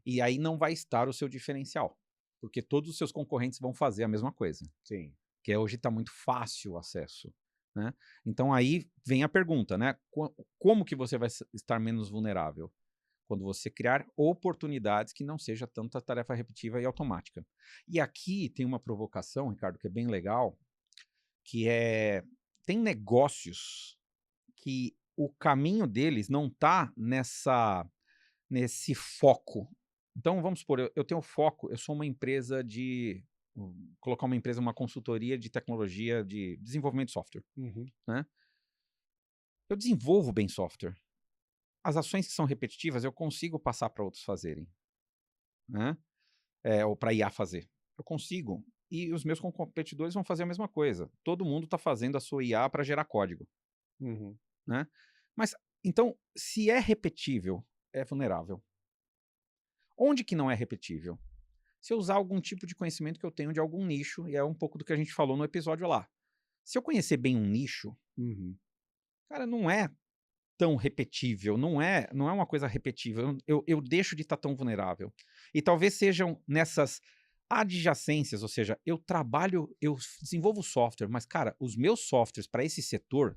Speaker 2: e aí não vai estar o seu diferencial, porque todos os seus concorrentes vão fazer a mesma coisa.
Speaker 1: Sim.
Speaker 2: Que hoje está muito fácil o acesso. Né? Então, aí vem a pergunta, né? Como que você vai estar menos vulnerável? Quando você criar oportunidades que não seja tanta tarefa repetitiva e automática. E aqui tem uma provocação, Ricardo, que é bem legal, que tem negócios que o caminho deles não está nesse foco. Então, vamos supor, eu tenho foco, eu sou uma empresa colocar uma consultoria de tecnologia de desenvolvimento de software. Né? Eu desenvolvo bem software. As ações que são repetitivas eu consigo passar para outros fazerem, né? Ou para IA fazer. Eu consigo. E os meus competidores vão fazer a mesma coisa. Todo mundo está fazendo a sua IA para gerar código. Né? Mas, então, se é repetível, é vulnerável. Onde que não é repetível? Se eu usar algum tipo de conhecimento que eu tenho de algum nicho, e é um pouco do que a gente falou no episódio lá. Se eu conhecer bem um nicho, cara, não é tão repetível, não é uma coisa repetível, eu deixo de estar tão vulnerável. E talvez sejam nessas adjacências, ou seja, eu desenvolvo software, mas, cara, os meus softwares para esse setor,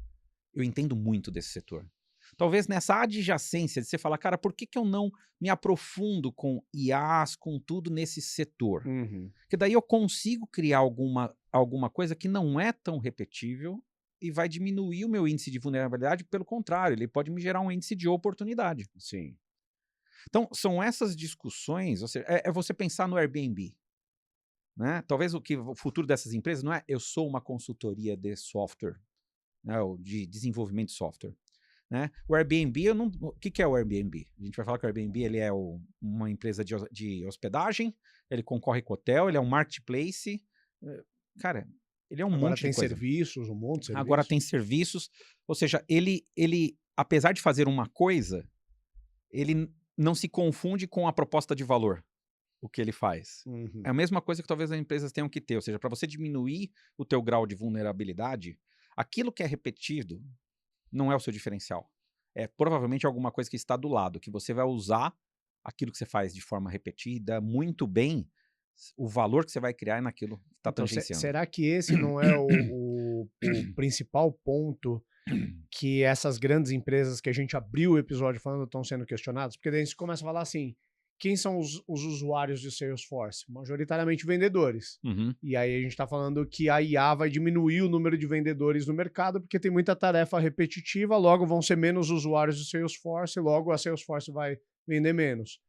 Speaker 2: eu entendo muito desse setor. Talvez nessa adjacência de você falar, cara, por que eu não me aprofundo com IAs, com tudo nesse setor?
Speaker 1: Uhum.
Speaker 2: Porque daí eu consigo criar alguma coisa que não é tão repetível e vai diminuir o meu índice de vulnerabilidade, pelo contrário, ele pode me gerar um índice de oportunidade.
Speaker 1: Sim.
Speaker 2: Então, são essas discussões, ou seja, é você pensar no Airbnb. Né? Talvez o futuro dessas empresas não é eu sou uma consultoria de software, né, ou de desenvolvimento de software. Né? O Airbnb, o que é o Airbnb? A gente vai falar que o Airbnb ele é uma empresa de hospedagem, ele concorre com hotel, ele é um marketplace. Cara, ele é um
Speaker 1: Agora
Speaker 2: monte
Speaker 1: tem
Speaker 2: de coisa.
Speaker 1: serviços, um monte de serviços.
Speaker 2: Agora tem serviços, ou seja, ele, apesar de fazer uma coisa, ele não se confunde com a proposta de valor, o que ele faz.
Speaker 1: Uhum.
Speaker 2: É a mesma coisa que talvez as empresas tenham que ter, ou seja, para você diminuir o teu grau de vulnerabilidade, aquilo que é repetido não é o seu diferencial. É provavelmente alguma coisa que está do lado, que você vai usar aquilo que você faz de forma repetida, muito bem, o valor que você vai criar é naquilo que está tangenciando.
Speaker 1: Será que esse não é o principal ponto que essas grandes empresas que a gente abriu o episódio falando estão sendo questionadas? Porque daí a gente começa a falar assim, quem são os usuários de Salesforce? Majoritariamente vendedores.
Speaker 2: Uhum.
Speaker 1: E aí a gente está falando que a IA vai diminuir o número de vendedores no mercado porque tem muita tarefa repetitiva, logo vão ser menos usuários de Salesforce, logo a Salesforce vai vender menos.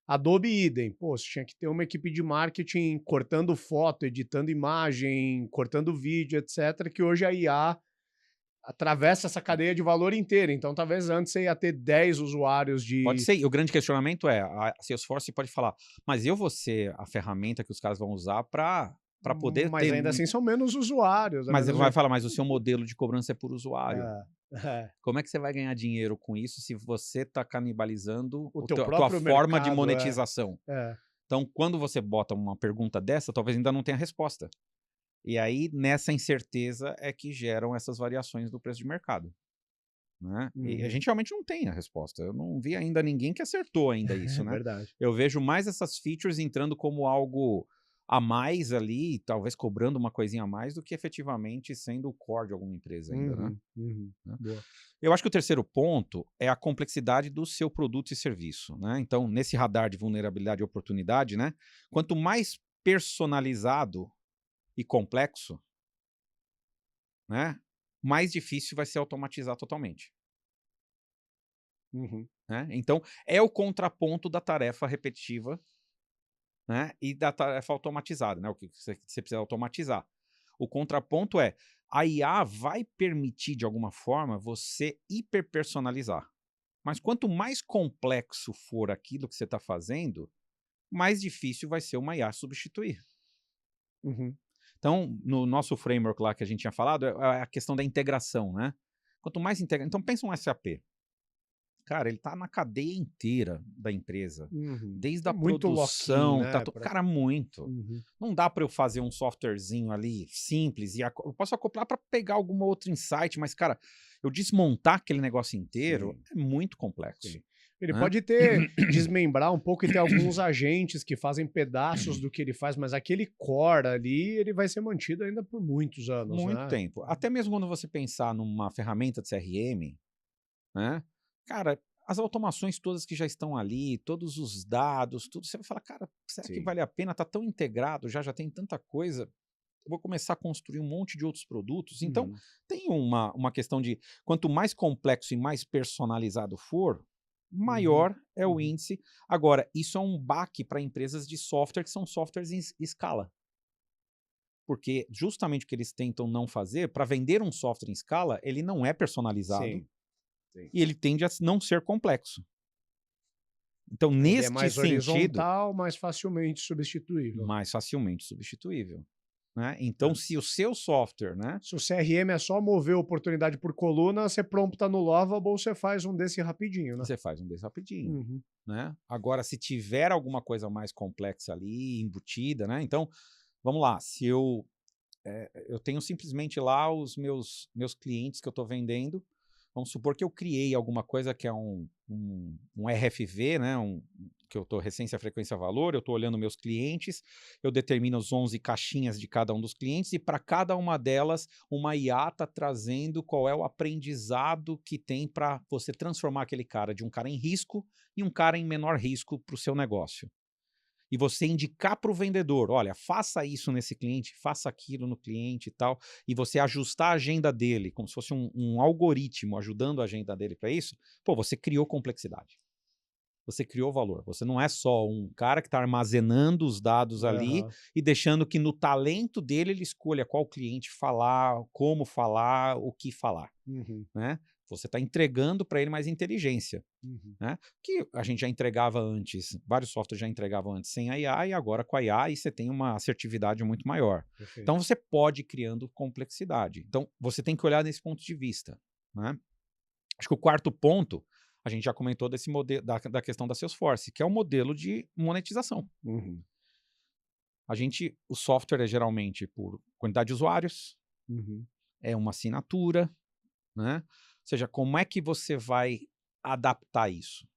Speaker 1: Adobe idem. Pô, você tinha que ter uma equipe de marketing cortando foto, editando imagem, cortando vídeo, etc., que hoje a IA atravessa essa cadeia de valor inteira. Então, talvez antes você ia ter 10 usuários de...
Speaker 2: Pode ser. E o grande questionamento é, a Salesforce pode falar, mas eu vou ser a ferramenta que os caras vão usar para poder
Speaker 1: Mas
Speaker 2: ter...
Speaker 1: ainda assim são menos usuários.
Speaker 2: Mas ele vai falar, mas o seu modelo de cobrança é por usuário.
Speaker 1: É.
Speaker 2: Como é que você vai ganhar dinheiro com isso se você está canibalizando
Speaker 1: O
Speaker 2: a
Speaker 1: teu
Speaker 2: tua
Speaker 1: próprio
Speaker 2: forma de
Speaker 1: mercado,
Speaker 2: monetização?
Speaker 1: É.
Speaker 2: Então, quando você bota uma pergunta dessa, talvez ainda não tenha resposta. E aí, nessa incerteza, é que geram essas variações do preço de mercado. Né? E a gente realmente não tem a resposta. Eu não vi ainda ninguém que acertou ainda isso,
Speaker 1: É
Speaker 2: né?
Speaker 1: verdade.
Speaker 2: Eu vejo mais essas features entrando como algo a mais ali, talvez cobrando uma coisinha a mais, do que efetivamente sendo o core de alguma empresa ainda, né? Né?
Speaker 1: Boa.
Speaker 2: Eu acho que o terceiro ponto é a complexidade do seu produto e serviço, né? Então, nesse radar de vulnerabilidade e oportunidade, né? Quanto mais personalizado e complexo, né? Mais difícil vai ser automatizar totalmente. Né? Então, é o contraponto da tarefa repetitiva, né? E da tarefa automatizada, né? O que você precisa automatizar. O contraponto é, a IA vai permitir, de alguma forma, você hiperpersonalizar. Mas quanto mais complexo for aquilo que você está fazendo, mais difícil vai ser uma IA substituir. Então, no nosso framework lá que a gente tinha falado, é a questão da integração, né? Quanto mais integra... Então, pensa um SAP. Cara, ele tá na cadeia inteira da empresa. Desde a
Speaker 1: Muito
Speaker 2: produção,
Speaker 1: lock-in, né?
Speaker 2: Cara, muito. Não dá para eu fazer um softwarezinho ali simples e eu posso acoplar para pegar alguma outra insight, mas, cara, eu desmontar aquele negócio inteiro é muito complexo.
Speaker 1: Sim. Ele
Speaker 2: né?
Speaker 1: pode desmembrar um pouco e ter alguns agentes que fazem pedaços do que ele faz, mas aquele core ali, ele vai ser mantido ainda por muitos anos,
Speaker 2: Muito tempo. Até mesmo quando você pensar numa ferramenta de CRM, né? Cara, as automações todas que já estão ali, todos os dados, tudo, você vai falar, cara, será que vale a pena? Tá tão integrado, já tem tanta coisa. Eu vou começar a construir um monte de outros produtos. Então, tem uma questão de quanto mais complexo e mais personalizado for, maior é o índice. Agora, isso é um baque para empresas de software que são softwares em escala. Porque justamente o que eles tentam não fazer, para vender um software em escala, ele não é personalizado.
Speaker 1: Sim.
Speaker 2: E ele tende a não ser complexo. Então, neste
Speaker 1: ele é mais
Speaker 2: sentido...
Speaker 1: horizontal, mais facilmente substituível.
Speaker 2: Mais facilmente substituível. Né? Então, se o seu software... Né?
Speaker 1: Se o CRM é só mover oportunidade por coluna, você prompta no Lovable, você faz um desse rapidinho. Né?
Speaker 2: Você faz um desse rapidinho. Né? Agora, se tiver alguma coisa mais complexa ali, embutida... Né? Então, vamos lá. Se eu tenho simplesmente lá os meus clientes que eu estou vendendo. Vamos supor que eu criei alguma coisa que é um RFV, né? que eu estou recência, frequência, valor, eu estou olhando meus clientes, eu determino as 11 caixinhas de cada um dos clientes e para cada uma delas, uma IA está trazendo qual é o aprendizado que tem para você transformar aquele cara de um cara em risco e um cara em menor risco para o seu negócio. E você indicar para o vendedor, olha, faça isso nesse cliente, faça aquilo no cliente e tal, e você ajustar a agenda dele, como se fosse um algoritmo ajudando a agenda dele para isso, pô, você criou complexidade. Você criou valor. Você não é só um cara que está armazenando os dados ali e deixando que no talento dele ele escolha qual cliente falar, como falar, o que falar. Né? Você está entregando para ele mais inteligência. Né? Que a gente já entregava antes, vários softwares já entregavam antes sem a IA, e agora com a IA você tem uma assertividade muito maior.
Speaker 1: Perfeito.
Speaker 2: Então você pode ir criando complexidade. Então você tem que olhar nesse ponto de vista. Né? Acho que o quarto ponto, a gente já comentou desse modelo, da questão da Salesforce, que é o modelo de monetização. O software é geralmente por quantidade de usuários, é uma assinatura, né? Ou seja, como é que você vai adaptar isso?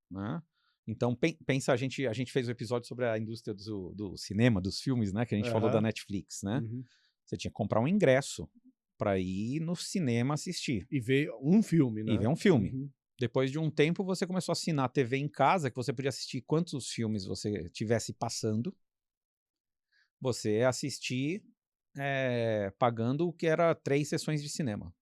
Speaker 2: Né? Então, pensa, a gente fez um episódio sobre a indústria do cinema, dos filmes, né? Que a gente falou da Netflix, né? Você tinha que comprar um ingresso para ir no cinema assistir.
Speaker 1: E ver um filme, né?
Speaker 2: E ver um filme. Depois de um tempo, você começou a assinar a TV em casa, que você podia assistir quantos filmes você tivesse passando. Você ia assistir pagando o que era 3 sessões de cinema.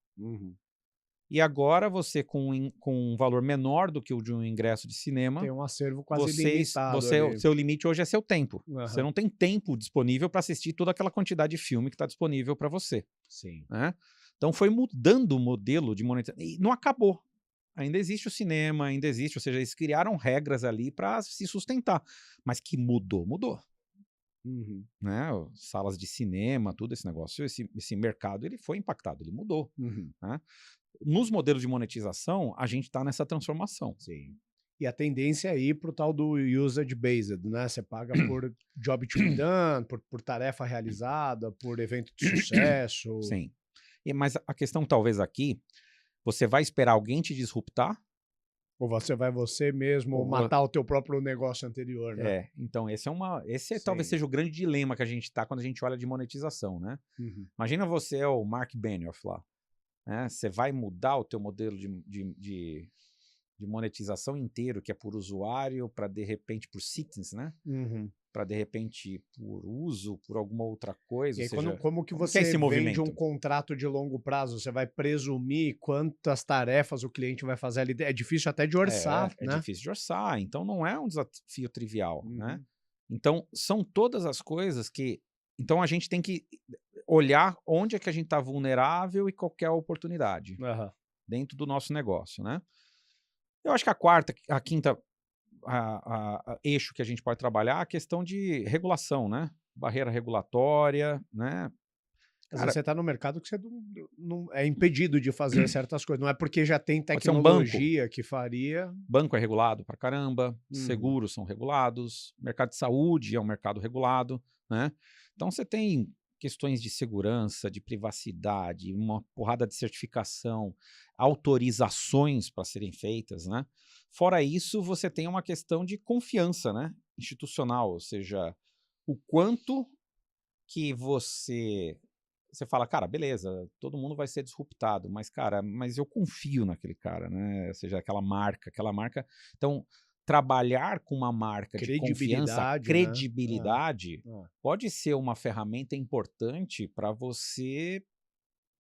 Speaker 2: E agora você, com um valor menor do que o de um ingresso de cinema,
Speaker 1: tem um acervo quase ilimitado.
Speaker 2: O seu limite hoje é seu tempo. Você não tem tempo disponível para assistir toda aquela quantidade de filme que está disponível para você.
Speaker 1: Sim.
Speaker 2: Né? Então foi mudando o modelo de monetização. E não acabou. Ainda existe o cinema, ainda existe, ou seja, eles criaram regras ali para se sustentar. Mas que mudou. Né? Salas de cinema, tudo esse negócio, esse mercado, ele foi impactado, ele mudou. Né? Nos modelos de monetização, a gente está nessa transformação.
Speaker 1: Sim. E a tendência é ir para o tal do usage-based, né? Você paga por job to be done, por tarefa realizada, por evento de sucesso.
Speaker 2: Sim. Mas a questão talvez aqui, você vai esperar alguém te disruptar?
Speaker 1: Ou você vai você mesmo matar o teu próprio negócio anterior, né?
Speaker 2: Então esse talvez seja o grande dilema que a gente está quando a gente olha de monetização, né? Imagina você é o Mark Benioff lá. Né? Você vai mudar o teu modelo de monetização inteiro, que é por usuário, para de repente por settings, né? Para de repente por uso, por alguma outra coisa.
Speaker 1: E aí,
Speaker 2: ou seja,
Speaker 1: como que você vende um contrato de longo prazo? Você vai presumir quantas tarefas o cliente vai fazer ali? É difícil até de orçar, né?
Speaker 2: É difícil de orçar, então não é um desafio trivial, né? Então são todas as coisas que... Então a gente tem que olhar onde é que a gente está vulnerável e qual é a oportunidade dentro do nosso negócio, né? Eu acho que a quinta eixo que a gente pode trabalhar é a questão de regulação, né? Barreira regulatória, né?
Speaker 1: Às vezes você está no mercado que você não é impedido de fazer certas coisas. Não é porque já tem tecnologia que faria.
Speaker 2: Banco é regulado pra caramba, seguros são regulados, mercado de saúde é um mercado regulado, né? Então você tem questões de segurança, de privacidade, uma porrada de certificação, autorizações para serem feitas, né? Fora isso, você tem uma questão de confiança, né? Institucional, ou seja, o quanto que você fala, cara, beleza, todo mundo vai ser disruptado, mas, cara, eu confio naquele cara, né? Ou seja, aquela marca. Então, trabalhar com uma marca de confiança, credibilidade, pode ser uma ferramenta importante para você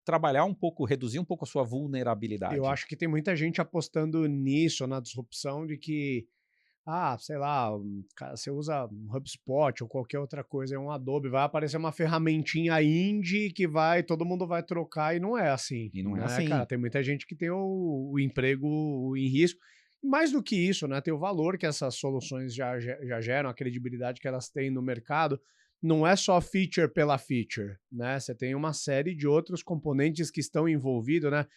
Speaker 2: trabalhar um pouco, reduzir um pouco a sua vulnerabilidade.
Speaker 1: Eu acho que tem muita gente apostando nisso, na disrupção de que, sei lá, você usa um HubSpot ou qualquer outra coisa, um Adobe, vai aparecer uma ferramentinha indie que todo mundo vai trocar e não é assim.
Speaker 2: E não é assim.
Speaker 1: Cara, tem muita gente que tem o emprego em risco. Mais do que isso, né? Tem o valor que essas soluções já geram, a credibilidade que elas têm no mercado. Não é só feature pela feature, né? Você tem uma série de outros componentes que estão envolvidos, né?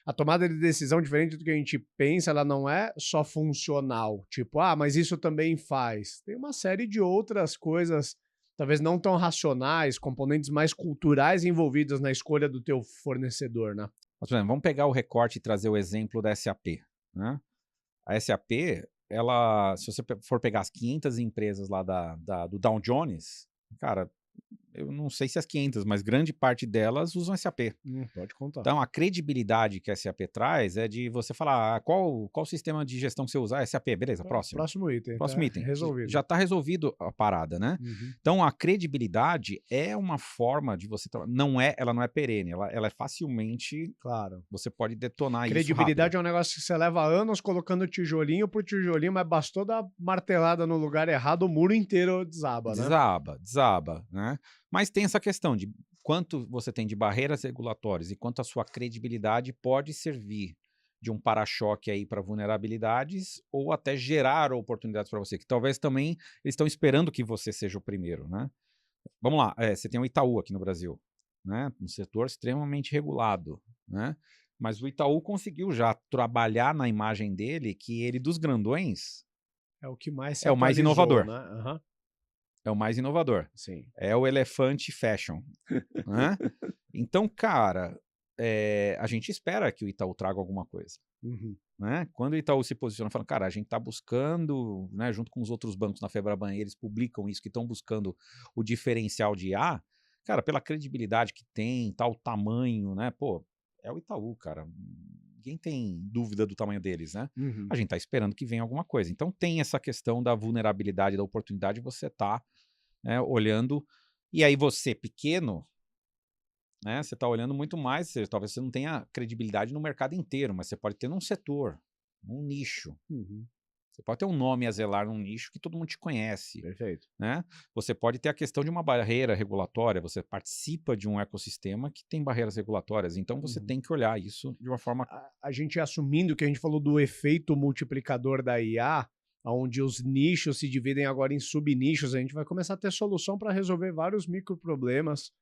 Speaker 1: A tomada de decisão, diferente do que a gente pensa, ela não é só funcional. Tipo, mas isso também faz. Tem uma série de outras coisas, talvez não tão racionais, componentes mais culturais envolvidos na escolha do teu fornecedor, né?
Speaker 2: Mas, por exemplo, vamos pegar o recorte e trazer o exemplo da SAP, né? A SAP, se você for pegar as 500 empresas lá do Dow Jones, cara, eu não sei se as 500, mas grande parte delas usam SAP.
Speaker 1: Pode contar.
Speaker 2: Então, a credibilidade que a SAP traz é de você falar qual sistema de gestão que você usar, SAP, beleza, próximo.
Speaker 1: Próximo item.
Speaker 2: Próximo
Speaker 1: tá
Speaker 2: item.
Speaker 1: resolvido.
Speaker 2: Já está resolvido a parada, né? Então, a credibilidade é uma forma de você... ela não é perene, ela é facilmente...
Speaker 1: Claro.
Speaker 2: Você pode detonar isso
Speaker 1: Credibilidade
Speaker 2: rápido.
Speaker 1: é um negócio que você leva anos colocando tijolinho por tijolinho, mas bastou dar martelada no lugar errado, o muro inteiro desaba, né?
Speaker 2: Desaba, né? Mas tem essa questão de quanto você tem de barreiras regulatórias e quanto a sua credibilidade pode servir de um para-choque aí para vulnerabilidades ou até gerar oportunidades para você, que talvez também eles estão esperando que você seja o primeiro, né? Vamos lá, você tem o Itaú aqui no Brasil, né? Um setor extremamente regulado, né? Mas o Itaú conseguiu já trabalhar na imagem dele que ele, dos grandões,
Speaker 1: É o que mais se
Speaker 2: é o mais
Speaker 1: atualizou,
Speaker 2: inovador.
Speaker 1: né?
Speaker 2: É o mais inovador.
Speaker 1: Sim.
Speaker 2: É o elefante fashion. Né? Então, cara, a gente espera que o Itaú traga alguma coisa. Né? Quando o Itaú se posiciona falando, cara, a gente está buscando, né, junto com os outros bancos na Febraban, eles publicam isso, que estão buscando o diferencial de IA, cara, pela credibilidade que tem, tal tamanho, né? Pô, é o Itaú, cara. Ninguém tem dúvida do tamanho deles, né? A gente está esperando que venha alguma coisa. Então tem essa questão da vulnerabilidade, da oportunidade, você tá, né, olhando, e aí você pequeno, né, você está olhando muito mais, talvez você não tenha credibilidade no mercado inteiro, mas você pode ter num setor, num nicho. Você pode ter um nome a zelar num nicho que todo mundo te conhece.
Speaker 1: Perfeito.
Speaker 2: Né? Você pode ter a questão de uma barreira regulatória, você participa de um ecossistema que tem barreiras regulatórias, então você tem que olhar isso de uma forma...
Speaker 1: A gente assumindo que a gente falou do efeito multiplicador da IA, onde os nichos se dividem agora em subnichos, a gente vai começar a ter solução para resolver vários microproblemas.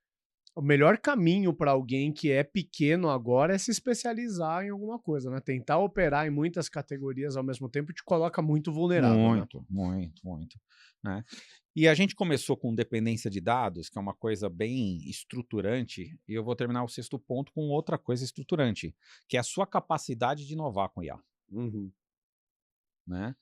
Speaker 1: O melhor caminho para alguém que é pequeno agora é se especializar em alguma coisa, né? Tentar operar em muitas categorias ao mesmo tempo te coloca muito vulnerável.
Speaker 2: Muito. Né? E a gente começou com dependência de dados, que é uma coisa bem estruturante, e eu vou terminar o 6º ponto com outra coisa estruturante, que é a sua capacidade de inovar com IA. Né?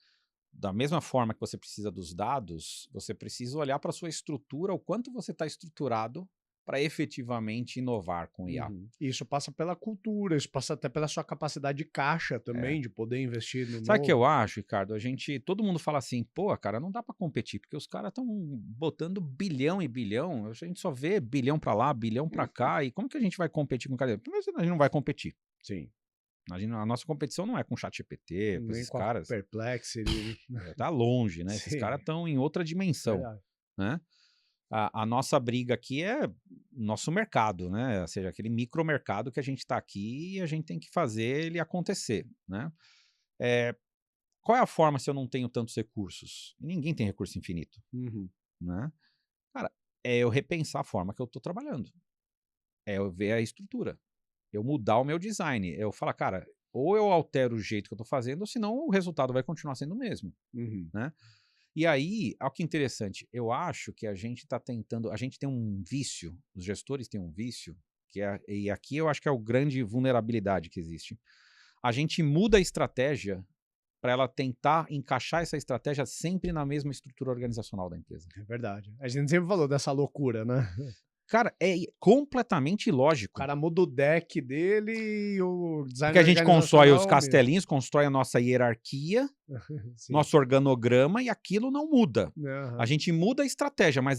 Speaker 2: Da mesma forma que você precisa dos dados, você precisa olhar para a sua estrutura, o quanto você está estruturado para efetivamente inovar com IA.
Speaker 1: Isso passa pela cultura, isso passa até pela sua capacidade de caixa também, de poder investir no
Speaker 2: Sabe o que eu acho, Ricardo? Todo mundo fala assim, pô, cara, não dá para competir, porque os caras estão botando bilhão e bilhão, a gente só vê bilhão para lá, bilhão para cá, e como que a gente vai competir com o cara? Primeiro, a gente não vai competir.
Speaker 1: Sim.
Speaker 2: A nossa competição não é com o ChatGPT, com esses caras.
Speaker 1: Perplexity.
Speaker 2: Tá longe, né? Esses caras estão em outra dimensão. Né? A nossa briga aqui é nosso mercado, né? Ou seja, aquele micromercado que a gente está aqui e a gente tem que fazer ele acontecer, né? Qual é a forma se eu não tenho tantos recursos? Ninguém tem recurso infinito, né? Cara, é eu repensar a forma que eu estou trabalhando. É eu ver a estrutura. Eu mudar o meu design. Eu falar, cara, ou eu altero o jeito que eu estou fazendo, ou senão o resultado vai continuar sendo o mesmo, né? E aí, olha que interessante, eu acho que a gente está tentando, a gente tem um vício, os gestores têm um vício, e aqui eu acho que é a grande vulnerabilidade que existe. A gente muda a estratégia para ela tentar encaixar essa estratégia sempre na mesma estrutura organizacional da empresa.
Speaker 1: É verdade. A gente sempre falou dessa loucura, né?
Speaker 2: Cara, é completamente ilógico.
Speaker 1: O cara muda o deck dele e o design.
Speaker 2: Porque a gente constrói os castelinhos, constrói a nossa hierarquia, nosso organograma, e aquilo não muda. A gente muda a estratégia, mas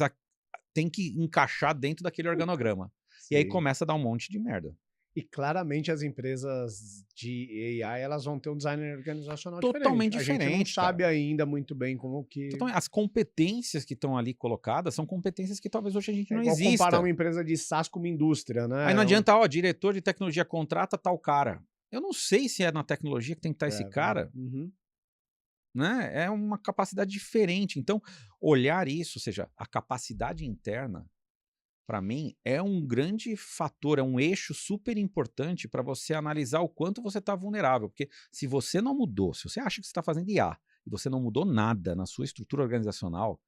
Speaker 2: tem que encaixar dentro daquele organograma. E aí começa a dar um monte de merda.
Speaker 1: E claramente as empresas de AI, elas vão ter um design organizacional
Speaker 2: totalmente
Speaker 1: diferente. A gente não sabe
Speaker 2: cara.
Speaker 1: ainda muito bem como que...
Speaker 2: As competências que estão ali colocadas são competências que talvez hoje a gente não exista.
Speaker 1: comparar uma empresa de SaaS com uma indústria, né?
Speaker 2: Aí não adianta, diretor de tecnologia contrata tal cara. Eu não sei se é na tecnologia que tem que estar esse cara. Né? É uma capacidade diferente. Então, olhar isso, ou seja, a capacidade interna, para mim, é um grande fator, é um eixo super importante para você analisar o quanto você está vulnerável. Porque se você não mudou, se você acha que você está fazendo IA e você não mudou nada na sua estrutura organizacional,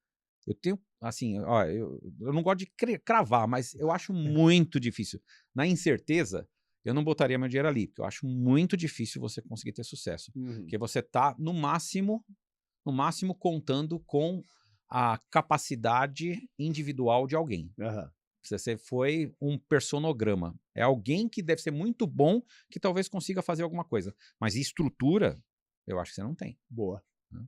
Speaker 2: eu tenho, assim, eu não gosto de cravar, mas eu acho muito difícil. Na incerteza, eu não botaria meu dinheiro ali, porque eu acho muito difícil você conseguir ter sucesso. Porque você está, no máximo, no máximo contando com a capacidade individual de alguém.
Speaker 1: Aham.
Speaker 2: Você foi um personograma. É alguém que deve ser muito bom, que talvez consiga fazer alguma coisa. Mas estrutura, eu acho que você não tem.
Speaker 1: Boa.
Speaker 2: Né?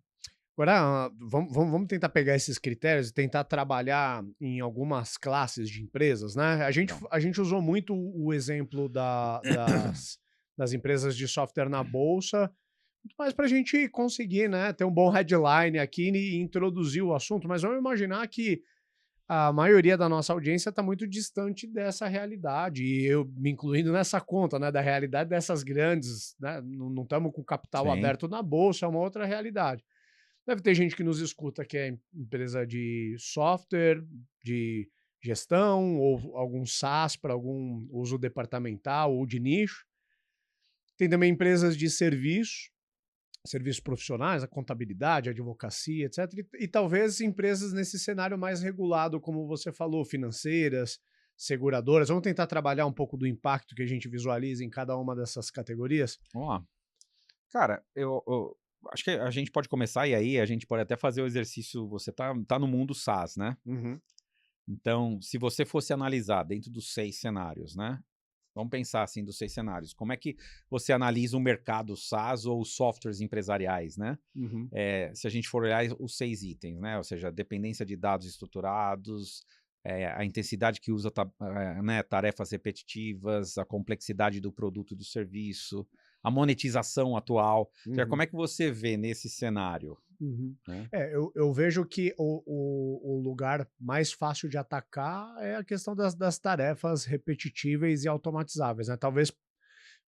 Speaker 1: Agora, vamos tentar pegar esses critérios e tentar trabalhar em algumas classes de empresas, né?
Speaker 2: Então,
Speaker 1: A gente usou muito o exemplo das empresas de software na bolsa, mas para a gente conseguir, né, ter um bom headline aqui e introduzir o assunto, mas vamos imaginar que a maioria da nossa audiência está muito distante dessa realidade, e eu me incluindo nessa conta, né, da realidade dessas grandes, né, não estamos com capital
Speaker 2: sim.
Speaker 1: aberto na bolsa, é uma outra realidade. Deve ter gente que nos escuta que é empresa de software, de gestão, ou algum SaaS para algum uso departamental ou de nicho. Tem também empresas de serviços profissionais, a contabilidade, a advocacia, etc. E talvez empresas nesse cenário mais regulado, como você falou, financeiras, seguradoras. Vamos tentar trabalhar um pouco do impacto que a gente visualiza em cada uma dessas categorias?
Speaker 2: Vamos lá. Cara, eu acho que a gente pode começar e aí a gente pode até fazer o exercício. Você tá no mundo SaaS, né?
Speaker 1: Uhum.
Speaker 2: Então, se você fosse analisar dentro dos 6 cenários, né? Vamos pensar assim dos 6 cenários. Como é que você analisa o mercado SaaS ou os softwares empresariais, né?
Speaker 1: Uhum.
Speaker 2: Se a gente for olhar os 6 itens, né? Ou seja, dependência de dados estruturados, a intensidade que usa né, tarefas repetitivas, a complexidade do produto e do serviço, a monetização atual. Ou seja, como
Speaker 1: Uhum.
Speaker 2: é que você vê nesse cenário?
Speaker 1: Uhum.
Speaker 2: Né?
Speaker 1: Eu vejo que o lugar mais fácil de atacar é a questão das tarefas repetitíveis e automatizáveis, né? Talvez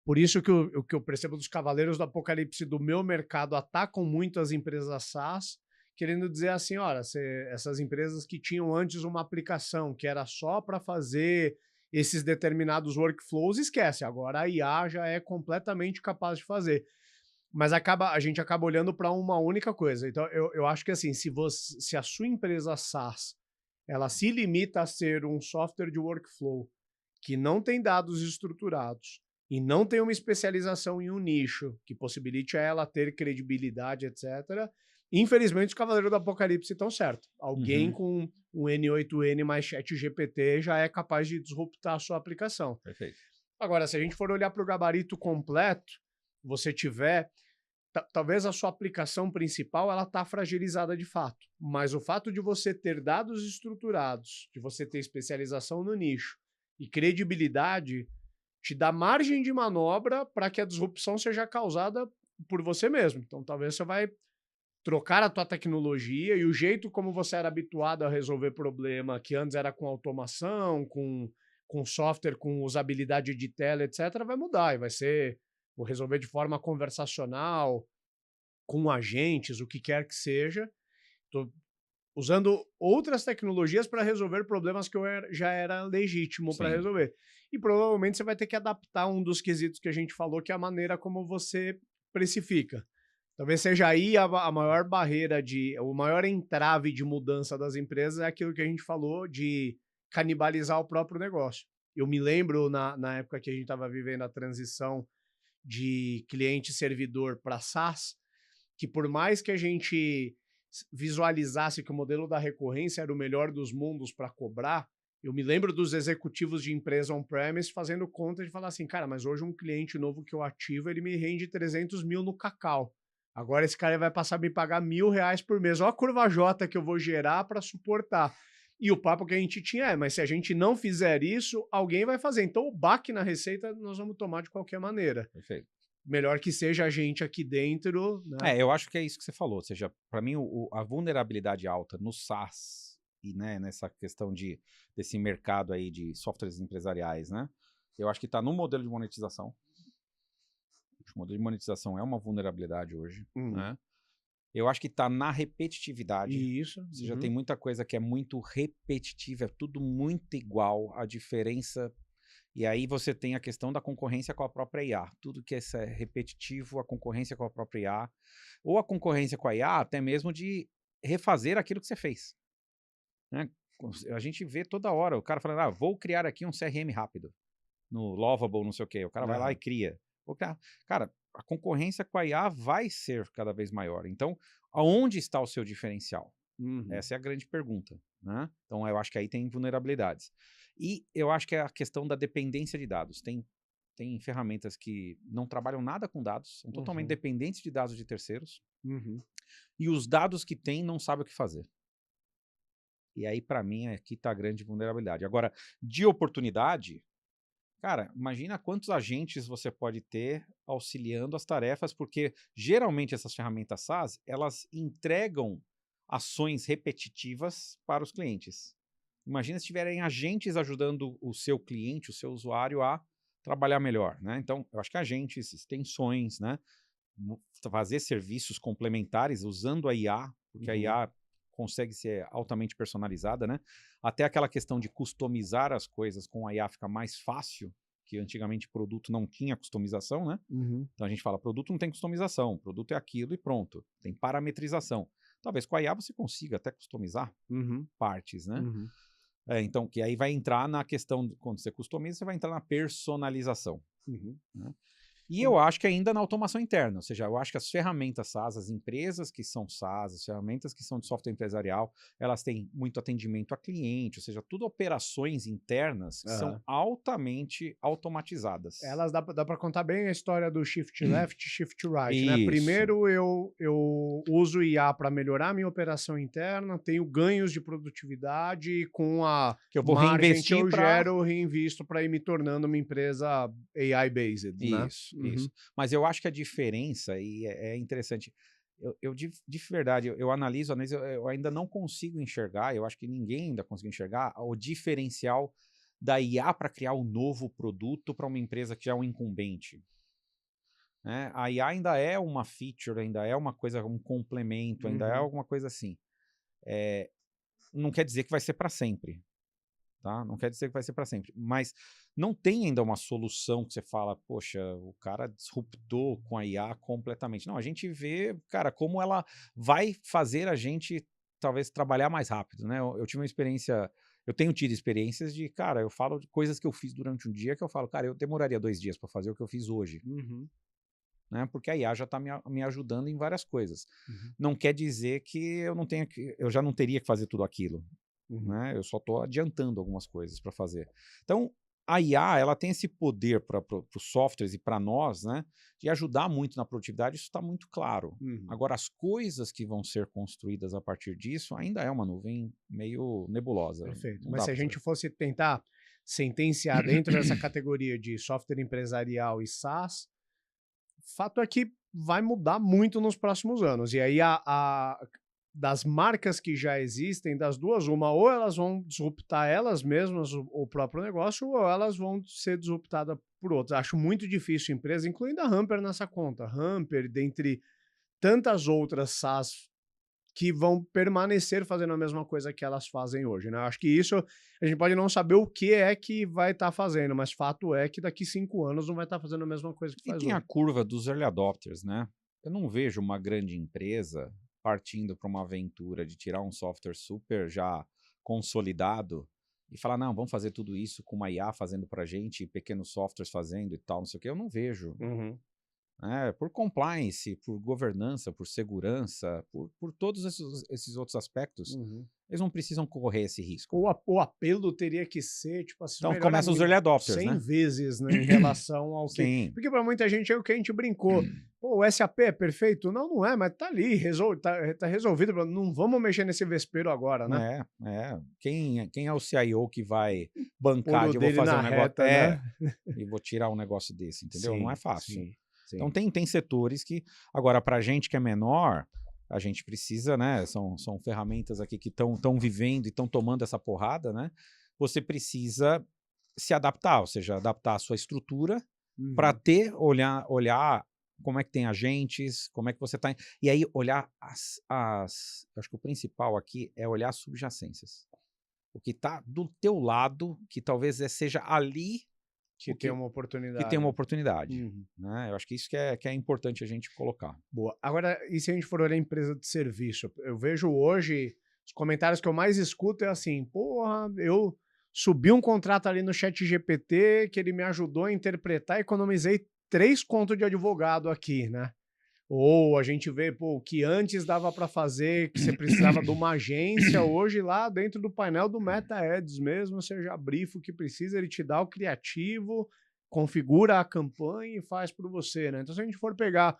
Speaker 1: por isso que o que eu percebo dos Cavaleiros do Apocalipse do meu mercado atacam muito as empresas SaaS, querendo dizer assim, olha, essas empresas que tinham antes uma aplicação que era só para fazer esses determinados workflows, esquece, agora a IA já é completamente capaz de fazer. Mas a gente acaba olhando para uma única coisa. Então, eu acho que assim, se a sua empresa SaaS ela se limita a ser um software de workflow que não tem dados estruturados e não tem uma especialização em um nicho que possibilite a ela ter credibilidade, etc. Infelizmente, os Cavaleiros do Apocalipse estão certos. Alguém
Speaker 2: Uhum.
Speaker 1: com um N8N mais ChatGPT já é capaz de disruptar a sua aplicação.
Speaker 2: Perfeito.
Speaker 1: Agora, se a gente for olhar para o gabarito completo, você tiver talvez a sua aplicação principal ela está fragilizada de fato, mas o fato de você ter dados estruturados, de você ter especialização no nicho e credibilidade, te dá margem de manobra para que a disrupção seja causada por você mesmo. Então, talvez você vai trocar a tua tecnologia e o jeito como você era habituado a resolver problema, que antes era com automação, com software, com usabilidade de tela, etc., vai mudar e vai ser vou resolver de forma conversacional, com agentes, o que quer que seja. Estou usando outras tecnologias para resolver problemas que já era legítimo para
Speaker 2: Sim.
Speaker 1: resolver. E provavelmente você vai ter que adaptar um dos quesitos que a gente falou, que é a maneira como você precifica. Talvez seja aí a maior barreira o maior entrave de mudança das empresas é aquilo que a gente falou de canibalizar o próprio negócio. Eu me lembro na época que a gente estava vivendo a transição de cliente-servidor para SaaS, que por mais que a gente visualizasse que o modelo da recorrência era o melhor dos mundos para cobrar, eu me lembro dos executivos de empresa on-premise fazendo conta de falar assim, cara, mas hoje um cliente novo que eu ativo, ele me rende 300 mil no cacau. Agora esse cara vai passar a me pagar R$ 1.000 por mês. Olha a curva J que eu vou gerar para suportar. E o papo que a gente tinha mas se a gente não fizer isso, alguém vai fazer. Então o baque na receita nós vamos tomar de qualquer maneira.
Speaker 2: Perfeito.
Speaker 1: Melhor que seja a gente aqui dentro, né?
Speaker 2: Eu acho que é isso que você falou. Ou seja, para mim, a vulnerabilidade alta no SaaS e né, nessa questão desse mercado aí de softwares empresariais, né? Eu acho que está no modelo de monetização. O modelo de monetização é uma vulnerabilidade hoje, né? Eu acho que está na repetitividade.
Speaker 1: Isso.
Speaker 2: Você já tem muita coisa que é muito repetitiva, é tudo muito igual, a diferença. E aí você tem a questão da concorrência com a própria IA. Tudo que é repetitivo, a concorrência com a própria IA, ou a concorrência com a IA, até mesmo de refazer aquilo que você fez. Né? A gente vê toda hora o cara falando, vou criar aqui um CRM rápido, no Lovable, não sei o quê. O cara vai lá e cria. Cara, a concorrência com a IA vai ser cada vez maior. Então, aonde está o seu diferencial? Essa é a grande pergunta, né? Então, eu acho que aí tem vulnerabilidades. E eu acho que é a questão da dependência de dados. Tem ferramentas que não trabalham nada com dados, são totalmente dependentes de dados de terceiros, e os dados que tem não sabem o que fazer. E aí, para mim, aqui está a grande vulnerabilidade. Agora, de oportunidade, cara, imagina quantos agentes você pode ter auxiliando as tarefas, porque geralmente essas ferramentas SaaS, elas entregam ações repetitivas para os clientes. Imagina se tiverem agentes ajudando o seu cliente, o seu usuário a trabalhar melhor, né? Então, eu acho que agentes, extensões, né? Fazer serviços complementares usando a IA, porque a IA consegue ser altamente personalizada, né? Até aquela questão de customizar as coisas com a IA fica mais fácil, que antigamente produto não tinha customização, né? Então a gente fala, produto não tem customização, produto é aquilo e pronto. Tem parametrização. Talvez com a IA você consiga até customizar partes, né? Então, que aí vai entrar na questão, quando você customiza, você vai entrar na personalização. Né? E eu acho que ainda na automação interna, ou seja, eu acho que as ferramentas SaaS, as empresas que são SaaS, as ferramentas que são de software empresarial, elas têm muito atendimento a cliente, ou seja, tudo operações internas que são altamente automatizadas.
Speaker 1: Elas dá para contar bem a história do shift left, shift right,
Speaker 2: Isso.
Speaker 1: né? Primeiro eu uso IA para melhorar a minha operação interna, tenho ganhos de produtividade e com a
Speaker 2: que eu vou
Speaker 1: margem
Speaker 2: reinvestir
Speaker 1: que eu gero, reinvisto para ir me tornando uma empresa AI-based, né?
Speaker 2: Isso. Mas eu acho que a diferença, e é interessante, eu de verdade, eu analiso, eu ainda não consigo enxergar, eu acho que ninguém ainda conseguiu enxergar o diferencial da IA para criar um novo produto para uma empresa que já é um incumbente. Né? A IA ainda é uma feature, ainda é uma coisa, um complemento, ainda é alguma coisa assim. Não quer dizer que vai ser para sempre. Tá? Não quer dizer que vai ser para sempre, mas não tem ainda uma solução que você fala, poxa, o cara disruptou com a IA completamente. Não, a gente vê, cara, como ela vai fazer a gente talvez trabalhar mais rápido, né? Eu tive uma experiência, eu tenho tido experiências de, cara, eu falo de coisas que eu fiz durante um dia que eu falo, cara, eu demoraria 2 dias para fazer o que eu fiz hoje. Né? Porque a IA já está me ajudando em várias coisas. Não quer dizer que eu já não teria que fazer tudo aquilo. Né? Eu só estou adiantando algumas coisas para fazer. Então, a IA ela tem esse poder para os softwares e para nós, né, de ajudar muito na produtividade, isso está muito claro. Agora, as coisas que vão ser construídas a partir disso ainda é uma nuvem meio nebulosa.
Speaker 1: Perfeito. Mas se a gente fosse tentar sentenciar dentro dessa categoria de software empresarial e SaaS, fato é que vai mudar muito nos próximos anos. E aí das marcas que já existem, das duas, ou elas vão disruptar elas mesmas o próprio negócio, ou elas vão ser disruptadas por outras. Acho muito difícil empresa, incluindo a Hamper nessa conta. Hamper, dentre tantas outras SaaS que vão permanecer fazendo a mesma coisa que elas fazem hoje, né? Acho que isso a gente pode não saber o que é que vai estar fazendo, mas fato é que daqui 5 anos não vai estar fazendo a mesma coisa que faz hoje.
Speaker 2: E tem a curva dos early adopters, né? Eu não vejo uma grande empresa partindo para uma aventura de tirar um software super já consolidado e falar, não, vamos fazer tudo isso com uma IA fazendo para a gente, pequenos softwares fazendo e tal, não sei o que, eu não vejo. Por compliance, por governança, por segurança, por todos esses outros aspectos, eles não precisam correr esse risco.
Speaker 1: O apelo teria que ser, tipo assim,
Speaker 2: então começa os early adopters,
Speaker 1: 100
Speaker 2: né?
Speaker 1: vezes, né, em relação ao que...
Speaker 2: Sim.
Speaker 1: Porque para muita gente é o que a gente brincou. Pô, o SAP é perfeito? Não é, mas tá ali, tá resolvido. Não vamos mexer nesse vespeiro agora, né?
Speaker 2: Quem é o CIO que vai bancar de eu vou fazer um negócio...
Speaker 1: né?
Speaker 2: E vou tirar um negócio desse, entendeu?
Speaker 1: Sim,
Speaker 2: não é fácil.
Speaker 1: Sim.
Speaker 2: Então tem setores que... Agora, para a gente que é menor, a gente precisa, né? São ferramentas aqui que estão vivendo e estão tomando essa porrada, né? Você precisa se adaptar, ou seja, adaptar a sua estrutura para olhar como é que tem agentes, como é que você está... E aí olhar acho que o principal aqui é olhar as subjacências. O que está do teu lado, que talvez seja ali...
Speaker 1: Que tem uma oportunidade.
Speaker 2: Que tem uma oportunidade. Né? Eu acho que isso que é importante a gente colocar.
Speaker 1: Boa. Agora, e se a gente for olhar a empresa de serviço? Eu vejo hoje, os comentários que eu mais escuto é assim, porra, eu subi um contrato ali no ChatGPT que ele me ajudou a interpretar, economizei 3 contos de advogado aqui, né? Ou a gente vê, pô, o que antes dava para fazer, que você precisava de uma agência, hoje lá dentro do painel do Meta Ads mesmo, você já brifa o que precisa, ele te dá o criativo, configura a campanha e faz por você, né? Então, se a gente for pegar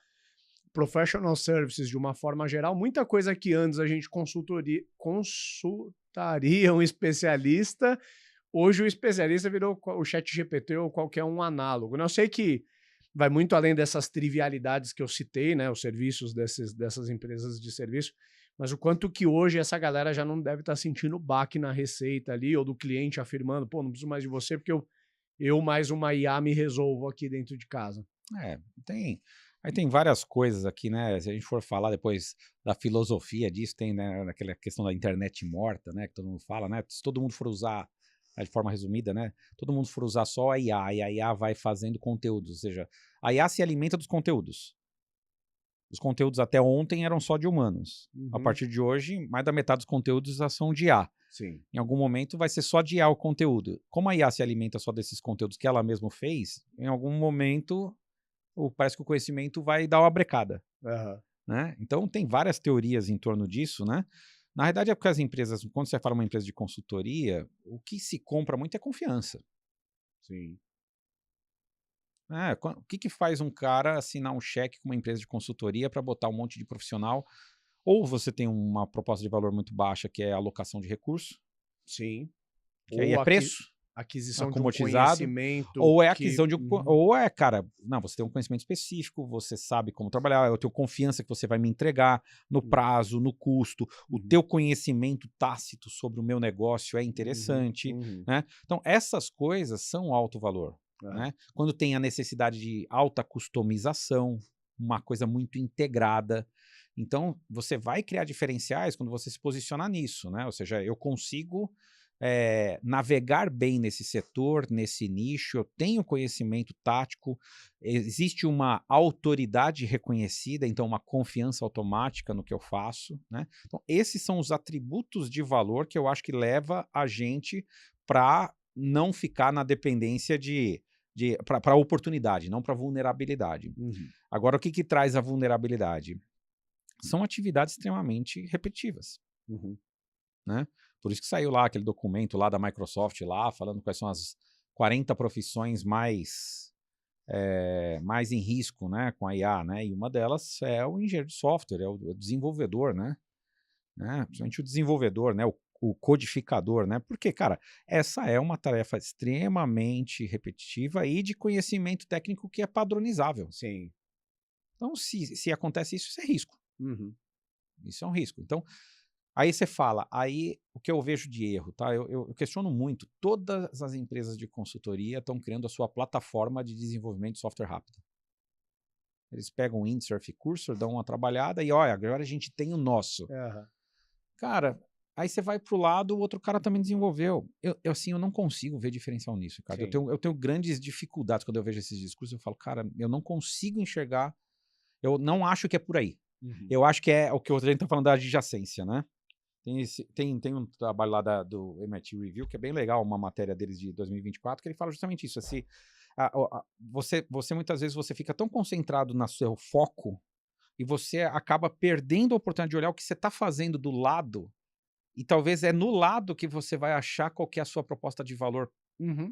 Speaker 1: professional services de uma forma geral, muita coisa que antes a gente consultaria um especialista, hoje o especialista virou o ChatGPT ou qualquer um análogo. Eu sei que vai muito além dessas trivialidades que eu citei, né, os serviços dessas empresas de serviço, mas o quanto que hoje essa galera já não deve estar sentindo baque na receita ali, ou do cliente afirmando, pô, não preciso mais de você porque eu mais uma IA me resolvo aqui dentro de casa.
Speaker 2: Aí tem várias coisas aqui, né? Se a gente for falar depois da filosofia disso, tem, né, aquela questão da internet morta, né? Que todo mundo fala, né? Se todo mundo for usar, de forma resumida, né? Todo mundo for usar só a IA, e a IA vai fazendo conteúdos, ou seja, a IA se alimenta dos conteúdos. Os conteúdos até ontem eram só de humanos. A partir de hoje, mais da metade dos conteúdos já são de IA.
Speaker 1: Sim.
Speaker 2: Em algum momento vai ser só de IA o conteúdo. Como a IA se alimenta só desses conteúdos que ela mesma fez, em algum momento parece que o conhecimento vai dar uma brecada. Né? Então tem várias teorias em torno disso, né? Na verdade é porque as empresas, quando você fala uma empresa de consultoria, o que se compra muito é confiança.
Speaker 1: Sim.
Speaker 2: O que faz um cara assinar um cheque com uma empresa de consultoria para botar um monte de profissional? Ou você tem uma proposta de valor muito baixa, que é a alocação de recurso.
Speaker 1: Sim.
Speaker 2: Que aí é preço.
Speaker 1: Aquisição de um
Speaker 2: acomodizado,
Speaker 1: conhecimento.
Speaker 2: Ou é aquisição de ou é, cara, não, você tem um conhecimento específico, você sabe como trabalhar, eu tenho confiança que você vai me entregar no prazo, no custo, o teu conhecimento tácito sobre o meu negócio é interessante, né? Então, essas coisas são alto valor, né? Quando tem a necessidade de alta customização, uma coisa muito integrada. Então, você vai criar diferenciais quando você se posicionar nisso, né? Ou seja, eu consigo navegar bem nesse setor, nesse nicho, eu tenho conhecimento tático, existe uma autoridade reconhecida, então uma confiança automática no que eu faço, né? Então, esses são os atributos de valor que eu acho que leva a gente para não ficar na dependência para a oportunidade, não para a vulnerabilidade. Agora, o que traz a vulnerabilidade? São atividades extremamente repetitivas. Né? Por isso que saiu lá aquele documento lá da Microsoft lá, falando quais são as 40 profissões mais em risco, né, com a IA, né? E uma delas é o engenheiro de software, é o desenvolvedor, né? Principalmente o desenvolvedor, né? O codificador, né? Porque, cara, essa é uma tarefa extremamente repetitiva e de conhecimento técnico que é padronizável.
Speaker 1: Sim.
Speaker 2: Então, se acontece isso, isso é risco. Isso é um risco. Então, aí você fala, aí o que eu vejo de erro, tá? Eu questiono muito, todas as empresas de consultoria estão criando a sua plataforma de desenvolvimento de software rápido. Eles pegam o Windsurf Cursor, dão uma trabalhada e olha, agora a gente tem o nosso. Cara, aí você vai pro lado, o outro cara também desenvolveu. Eu não consigo ver diferencial nisso, cara. Eu tenho grandes dificuldades quando eu vejo esses discursos, eu falo, cara, eu não consigo enxergar, eu não acho que é por aí. Eu acho que é o que a gente tá falando da adjacência, né? Tem um trabalho lá do MIT Review, que é bem legal, uma matéria deles de 2024, que ele fala justamente isso. Assim, você muitas vezes você fica tão concentrado no seu foco e você acaba perdendo a oportunidade de olhar o que você está fazendo do lado, e talvez é no lado que você vai achar qual que é a sua proposta de valor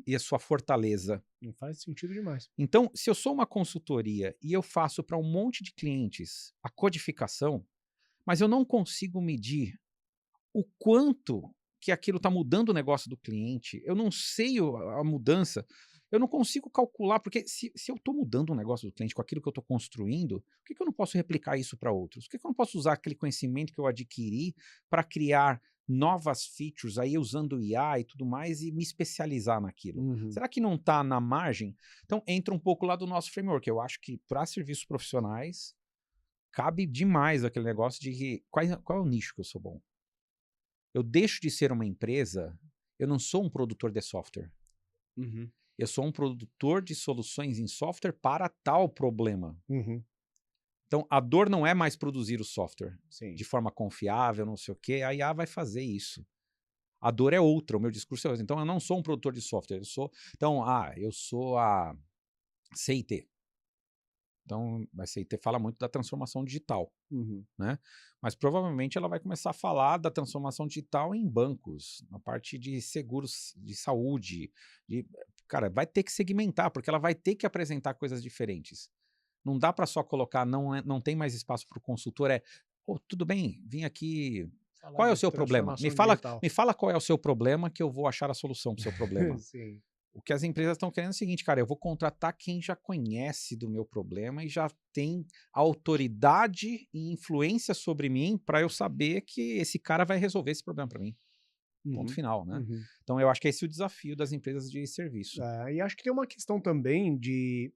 Speaker 2: e a sua fortaleza.
Speaker 1: Não faz sentido demais.
Speaker 2: Então, se eu sou uma consultoria e eu faço para um monte de clientes a codificação, mas eu não consigo medir o quanto que aquilo está mudando o negócio do cliente, eu não sei a mudança, eu não consigo calcular, porque se eu estou mudando o negócio do cliente com aquilo que eu estou construindo, por que eu não posso replicar isso para outros? Por que eu não posso usar aquele conhecimento que eu adquiri para criar novas features aí usando IA e tudo mais e me especializar naquilo? Será que não está na margem? Então entra um pouco lá do nosso framework. Eu acho que para serviços profissionais cabe demais aquele negócio de qual é o nicho que eu sou bom. Eu deixo de ser uma empresa, eu não sou um produtor de software. Eu sou um produtor de soluções em software para tal problema. Então, a dor não é mais produzir o software de forma confiável, não sei o quê. A IA vai fazer isso. A dor é outra, o meu discurso é outro. Então, eu não sou um produtor de software. Eu sou a CIT. Então, a CIT fala muito da transformação digital,
Speaker 1: Uhum.
Speaker 2: né? Mas provavelmente ela vai começar a falar da transformação digital em bancos, na parte de seguros de saúde. Cara, vai ter que segmentar, porque ela vai ter que apresentar coisas diferentes. Não dá para só colocar, não tem mais espaço para o consultor, "Pô, tudo bem, vim aqui.
Speaker 1: Falar
Speaker 2: Qual é o
Speaker 1: de
Speaker 2: seu problema?
Speaker 1: transformação digital.
Speaker 2: Me fala qual é o seu problema que eu vou achar a solução para o seu problema."
Speaker 1: Sim.
Speaker 2: O que as empresas estão querendo é o seguinte, cara, eu vou contratar quem já conhece do meu problema e já tem autoridade e influência sobre mim para eu saber que esse cara vai resolver esse problema para mim. Ponto
Speaker 1: Uhum.
Speaker 2: final, né?
Speaker 1: Uhum.
Speaker 2: Então eu acho que esse é o desafio das empresas de serviço.
Speaker 1: E acho que tem uma questão também de.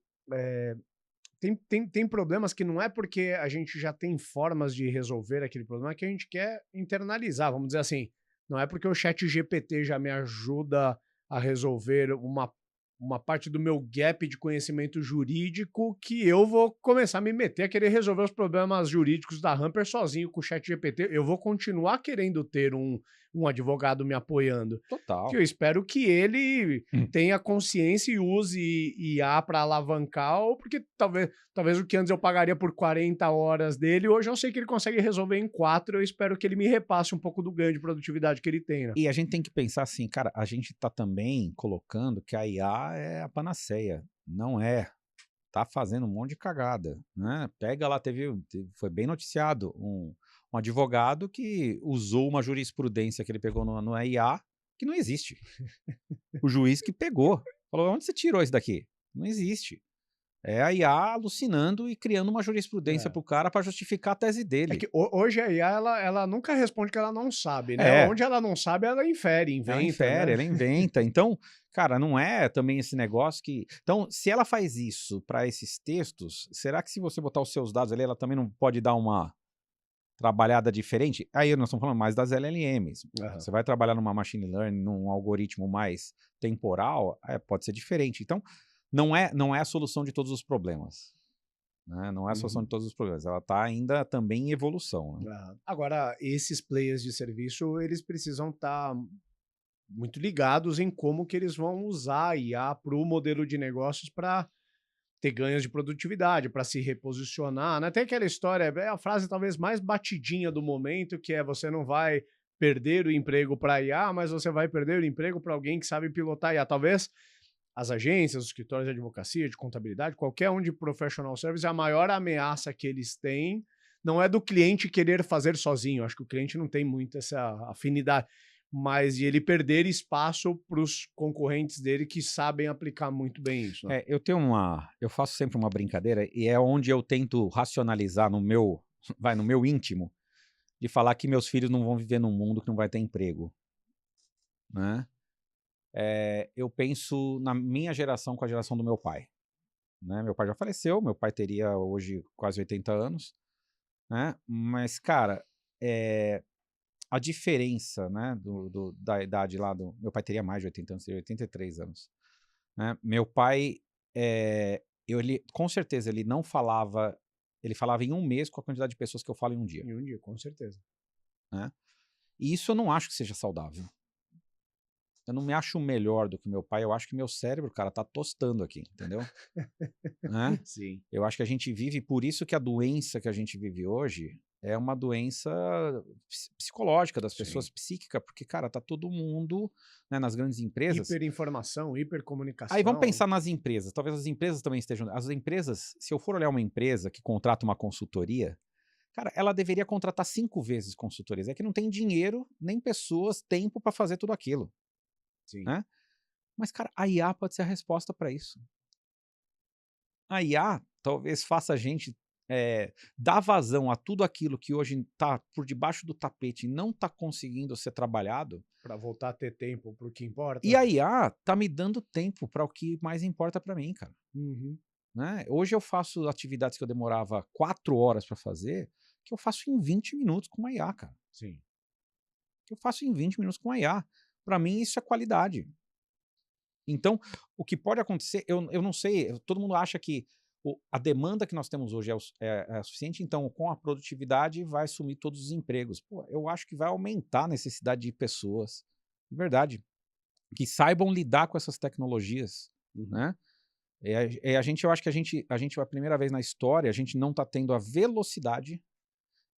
Speaker 1: Tem problemas que não é porque a gente já tem formas de resolver aquele problema que a gente quer internalizar, vamos dizer assim. Não é porque o chat GPT já me ajuda a resolver uma parte do meu gap de conhecimento jurídico que eu vou começar a me meter a querer resolver os problemas jurídicos da Hamper sozinho com o chat GPT. Eu vou continuar querendo ter um advogado me apoiando. Que
Speaker 2: Total.
Speaker 1: eu espero que ele
Speaker 2: Hum.
Speaker 1: tenha consciência e use IA para alavancar, ou porque talvez o que antes eu pagaria por 40 horas dele, hoje eu sei que ele consegue resolver em 4, eu espero que ele me repasse um pouco do ganho de produtividade que ele tem, né?
Speaker 2: E a gente tem que pensar assim, cara, a gente está também colocando que a IA é a panaceia. Não é. Tá fazendo um monte de cagada, né? Pega lá, foi bem noticiado, um advogado que usou uma jurisprudência que ele pegou no IA que não existe. O juiz que pegou. Falou, onde você tirou isso daqui? Não existe. É a IA alucinando e criando uma jurisprudência
Speaker 1: É.
Speaker 2: pro cara para justificar a tese
Speaker 1: É
Speaker 2: dele.
Speaker 1: que hoje a IA, ela nunca responde que ela não sabe, né?
Speaker 2: É.
Speaker 1: Onde ela não sabe, ela infere, inventa, né?
Speaker 2: Ela inventa. Então, cara, não é também esse negócio que. Então, se ela faz isso para esses textos, será que se você botar os seus dados ali, ela também não pode dar uma trabalhada diferente? Aí nós estamos falando mais das LLMs.
Speaker 1: Aham.
Speaker 2: Você vai trabalhar numa machine learning, num algoritmo mais temporal, pode ser diferente. Então, não é a solução de todos os problemas. Né? Não é a solução
Speaker 1: Uhum.
Speaker 2: de todos os problemas. Ela está ainda também em evolução. Né?
Speaker 1: Agora, esses players de serviço, eles precisam estar muito ligados em como que eles vão usar a IA para o modelo de negócios para ter ganhos de produtividade, para se reposicionar, né? Tem aquela história, é a frase talvez mais batidinha do momento, que é você não vai perder o emprego para IA, mas você vai perder o emprego para alguém que sabe pilotar IA. Talvez as agências, os escritórios de advocacia, de contabilidade, qualquer um de professional service, a maior ameaça que eles têm não é do cliente querer fazer sozinho. Acho que o cliente não tem muito essa afinidade, mas de ele perder espaço para os concorrentes dele que sabem aplicar muito bem isso, né?
Speaker 2: Eu faço sempre uma brincadeira e é onde eu tento racionalizar no meu íntimo, de falar que meus filhos não vão viver num mundo que não vai ter emprego, né? Eu penso na minha geração com a geração do meu pai, né? Meu pai já faleceu, meu pai teria hoje quase 80 anos, né? Mas, cara, a diferença, né, da idade lá do... Meu pai teria mais de 80 anos, teria 83 anos. Né? Meu pai, com certeza, ele falava em um mês com a quantidade de pessoas que eu falo em um dia.
Speaker 1: Em um dia, com certeza.
Speaker 2: Né? E isso eu não acho que seja saudável. Eu não me acho melhor do que meu pai, eu acho que meu cérebro, cara, tá tostando aqui, entendeu? Né?
Speaker 1: Sim.
Speaker 2: Eu acho que a gente vive, por isso que a doença que a gente vive hoje é uma doença psicológica das pessoas, psíquica, porque, cara, tá todo mundo, né, nas grandes empresas.
Speaker 1: Hiperinformação, hipercomunicação.
Speaker 2: Aí vamos pensar nas empresas. Talvez as empresas também estejam. As empresas, se eu for olhar uma empresa que contrata uma consultoria, cara, ela deveria contratar 5 vezes consultorias. É que não tem dinheiro, nem pessoas, tempo para fazer tudo aquilo.
Speaker 1: Sim.
Speaker 2: Né? Mas, cara, a IA pode ser a resposta para isso. A IA talvez faça a gente dar vazão a tudo aquilo que hoje está por debaixo do tapete e não está conseguindo ser trabalhado.
Speaker 1: Para voltar a ter tempo para o que importa.
Speaker 2: E a IA tá me dando tempo para o que mais importa para mim, cara.
Speaker 1: Uhum.
Speaker 2: Né? Hoje eu faço atividades que eu demorava 4 horas para fazer, que eu faço em 20 minutos com uma IA, cara.
Speaker 1: Sim.
Speaker 2: Que eu faço em 20 minutos com uma IA. Para mim, isso é qualidade. Então, o que pode acontecer, eu não sei, todo mundo acha que a demanda que nós temos hoje é suficiente, então com a produtividade vai sumir todos os empregos. Pô, eu acho que vai aumentar a necessidade de pessoas, de verdade, que saibam lidar com essas tecnologias, né? Eu acho que a gente, a primeira vez na história, a gente não está tendo a velocidade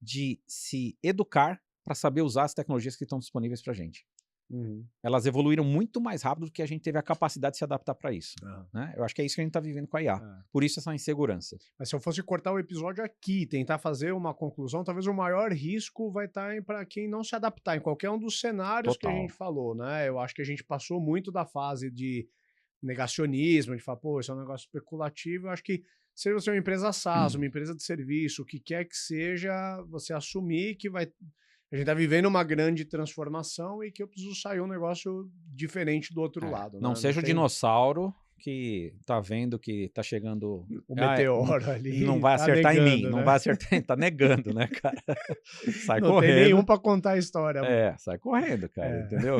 Speaker 2: de se educar para saber usar as tecnologias que estão disponíveis para a gente.
Speaker 1: Uhum.
Speaker 2: Elas evoluíram muito mais rápido do que a gente teve a capacidade de se adaptar para isso. Né? Eu acho que é isso que a gente está vivendo com a IA. Por isso essa insegurança.
Speaker 1: Mas se eu fosse cortar o episódio aqui, tentar fazer uma conclusão, talvez o maior risco vai estar para quem não se adaptar em qualquer um dos cenários que a gente falou, né? Eu acho que a gente passou muito da fase de negacionismo, de falar, pô, isso é um negócio especulativo. Eu acho que se você é uma empresa SaaS, uma empresa de serviço, o que quer que seja, você assumir que vai... A gente está vivendo uma grande transformação e que eu preciso sair um negócio diferente do outro lado.
Speaker 2: Não
Speaker 1: né?
Speaker 2: seja o dinossauro que tá vendo que tá chegando
Speaker 1: o meteoro ali.
Speaker 2: Não vai
Speaker 1: tá
Speaker 2: acertar
Speaker 1: negando,
Speaker 2: em mim, não vai acertar, tá negando, né, cara? Sai
Speaker 1: não
Speaker 2: correndo.
Speaker 1: Não tem nenhum para contar a história.
Speaker 2: Sai correndo, cara, entendeu?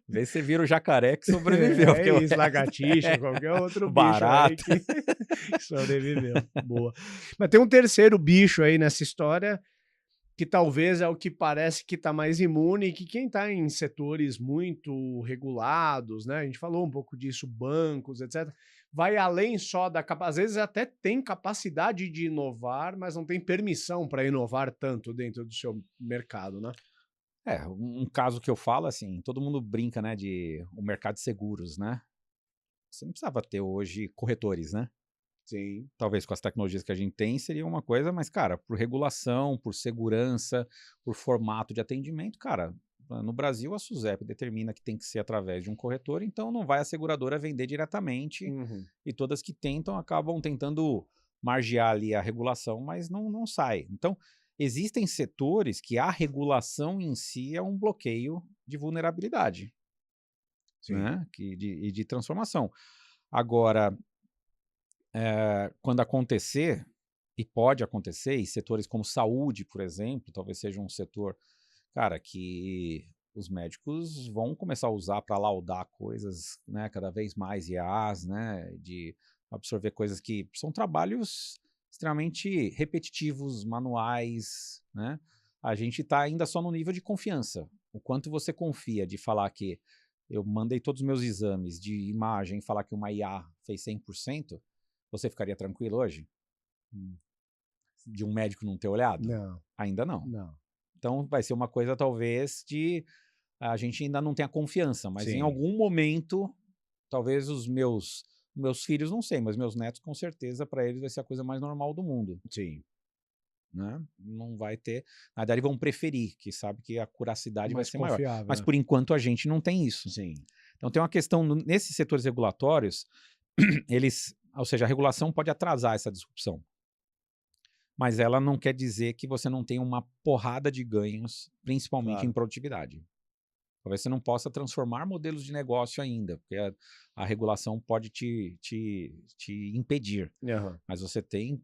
Speaker 2: Vê se você vira o jacaré que sobreviveu.
Speaker 1: Isso, lagartixa, qualquer outro
Speaker 2: barato.
Speaker 1: bicho aí que sobreviveu. Boa. Mas tem um terceiro bicho aí nessa história que talvez é o que parece que está mais imune, e que quem está em setores muito regulados, né? A gente falou um pouco disso, bancos, etc., vai além só da capacidade. Às vezes até tem capacidade de inovar, mas não tem permissão para inovar tanto dentro do seu mercado, né?
Speaker 2: Um caso que eu falo, assim, todo mundo brinca, né, de o mercado de seguros, né? Você não precisava ter hoje corretores, né?
Speaker 1: Sim.
Speaker 2: Talvez com as tecnologias que a gente tem seria uma coisa, mas, cara, por regulação, por segurança, por formato de atendimento, cara, no Brasil a SUSEP determina que tem que ser através de um corretor, então não vai a seguradora vender diretamente, e todas que tentam acabam tentando margear ali a regulação, mas não sai. Então, existem setores que a regulação em si é um bloqueio de vulnerabilidade, né? E de transformação. Agora, quando acontecer, e pode acontecer, e setores como saúde, por exemplo, talvez seja um setor, cara, que os médicos vão começar a usar para laudar coisas, né, cada vez mais IAs, né, de absorver coisas que são trabalhos extremamente repetitivos, manuais, né? A gente está ainda só no nível de confiança. O quanto você confia de falar que eu mandei todos os meus exames de imagem e falar que uma IA fez 100%, você ficaria tranquilo hoje? De um médico não ter olhado?
Speaker 1: Não.
Speaker 2: Ainda não.
Speaker 1: Não.
Speaker 2: Então vai ser uma coisa talvez de... A gente ainda não tem a confiança, mas
Speaker 1: Sim.
Speaker 2: em algum momento, talvez os meus filhos, não sei, mas meus netos com certeza, para eles vai ser a coisa mais normal do mundo.
Speaker 1: Sim.
Speaker 2: Né? Não vai ter... Na verdade vão preferir, que sabe que a curacidade vai ser maior. Mas
Speaker 1: né?
Speaker 2: por enquanto a gente não tem isso.
Speaker 1: Sim.
Speaker 2: Então tem uma questão, nesses setores regulatórios, eles... Ou seja, a regulação pode atrasar essa disrupção. Mas ela não quer dizer que você não tenha uma porrada de ganhos, principalmente em produtividade. Talvez você não possa transformar modelos de negócio ainda, porque a regulação pode te impedir. Mas você tem...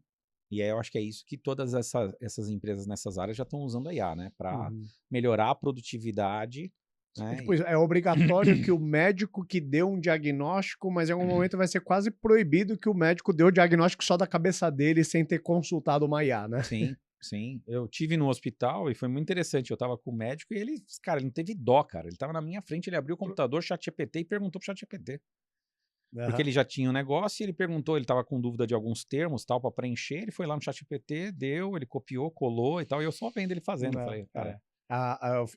Speaker 2: E aí eu acho que é isso que todas essas empresas nessas áreas já estão usando a IA, né? Para melhorar a produtividade. Né?
Speaker 1: É obrigatório que o médico que deu um diagnóstico, mas em algum momento vai ser quase proibido que o médico dê o diagnóstico só da cabeça dele sem ter consultado uma IA, né?
Speaker 2: Sim, sim. Eu tive no hospital e foi muito interessante. Eu tava com o médico e ele, cara, ele não teve dó, cara. Ele tava na minha frente, ele abriu o computador, ChatGPT, e perguntou pro ChatGPT. Porque ele já tinha um negócio e ele perguntou, ele tava com dúvida de alguns termos, tal, para preencher. Ele foi lá no ChatGPT, deu, ele copiou, colou e tal. E eu só vendo ele fazendo. Falei, cara...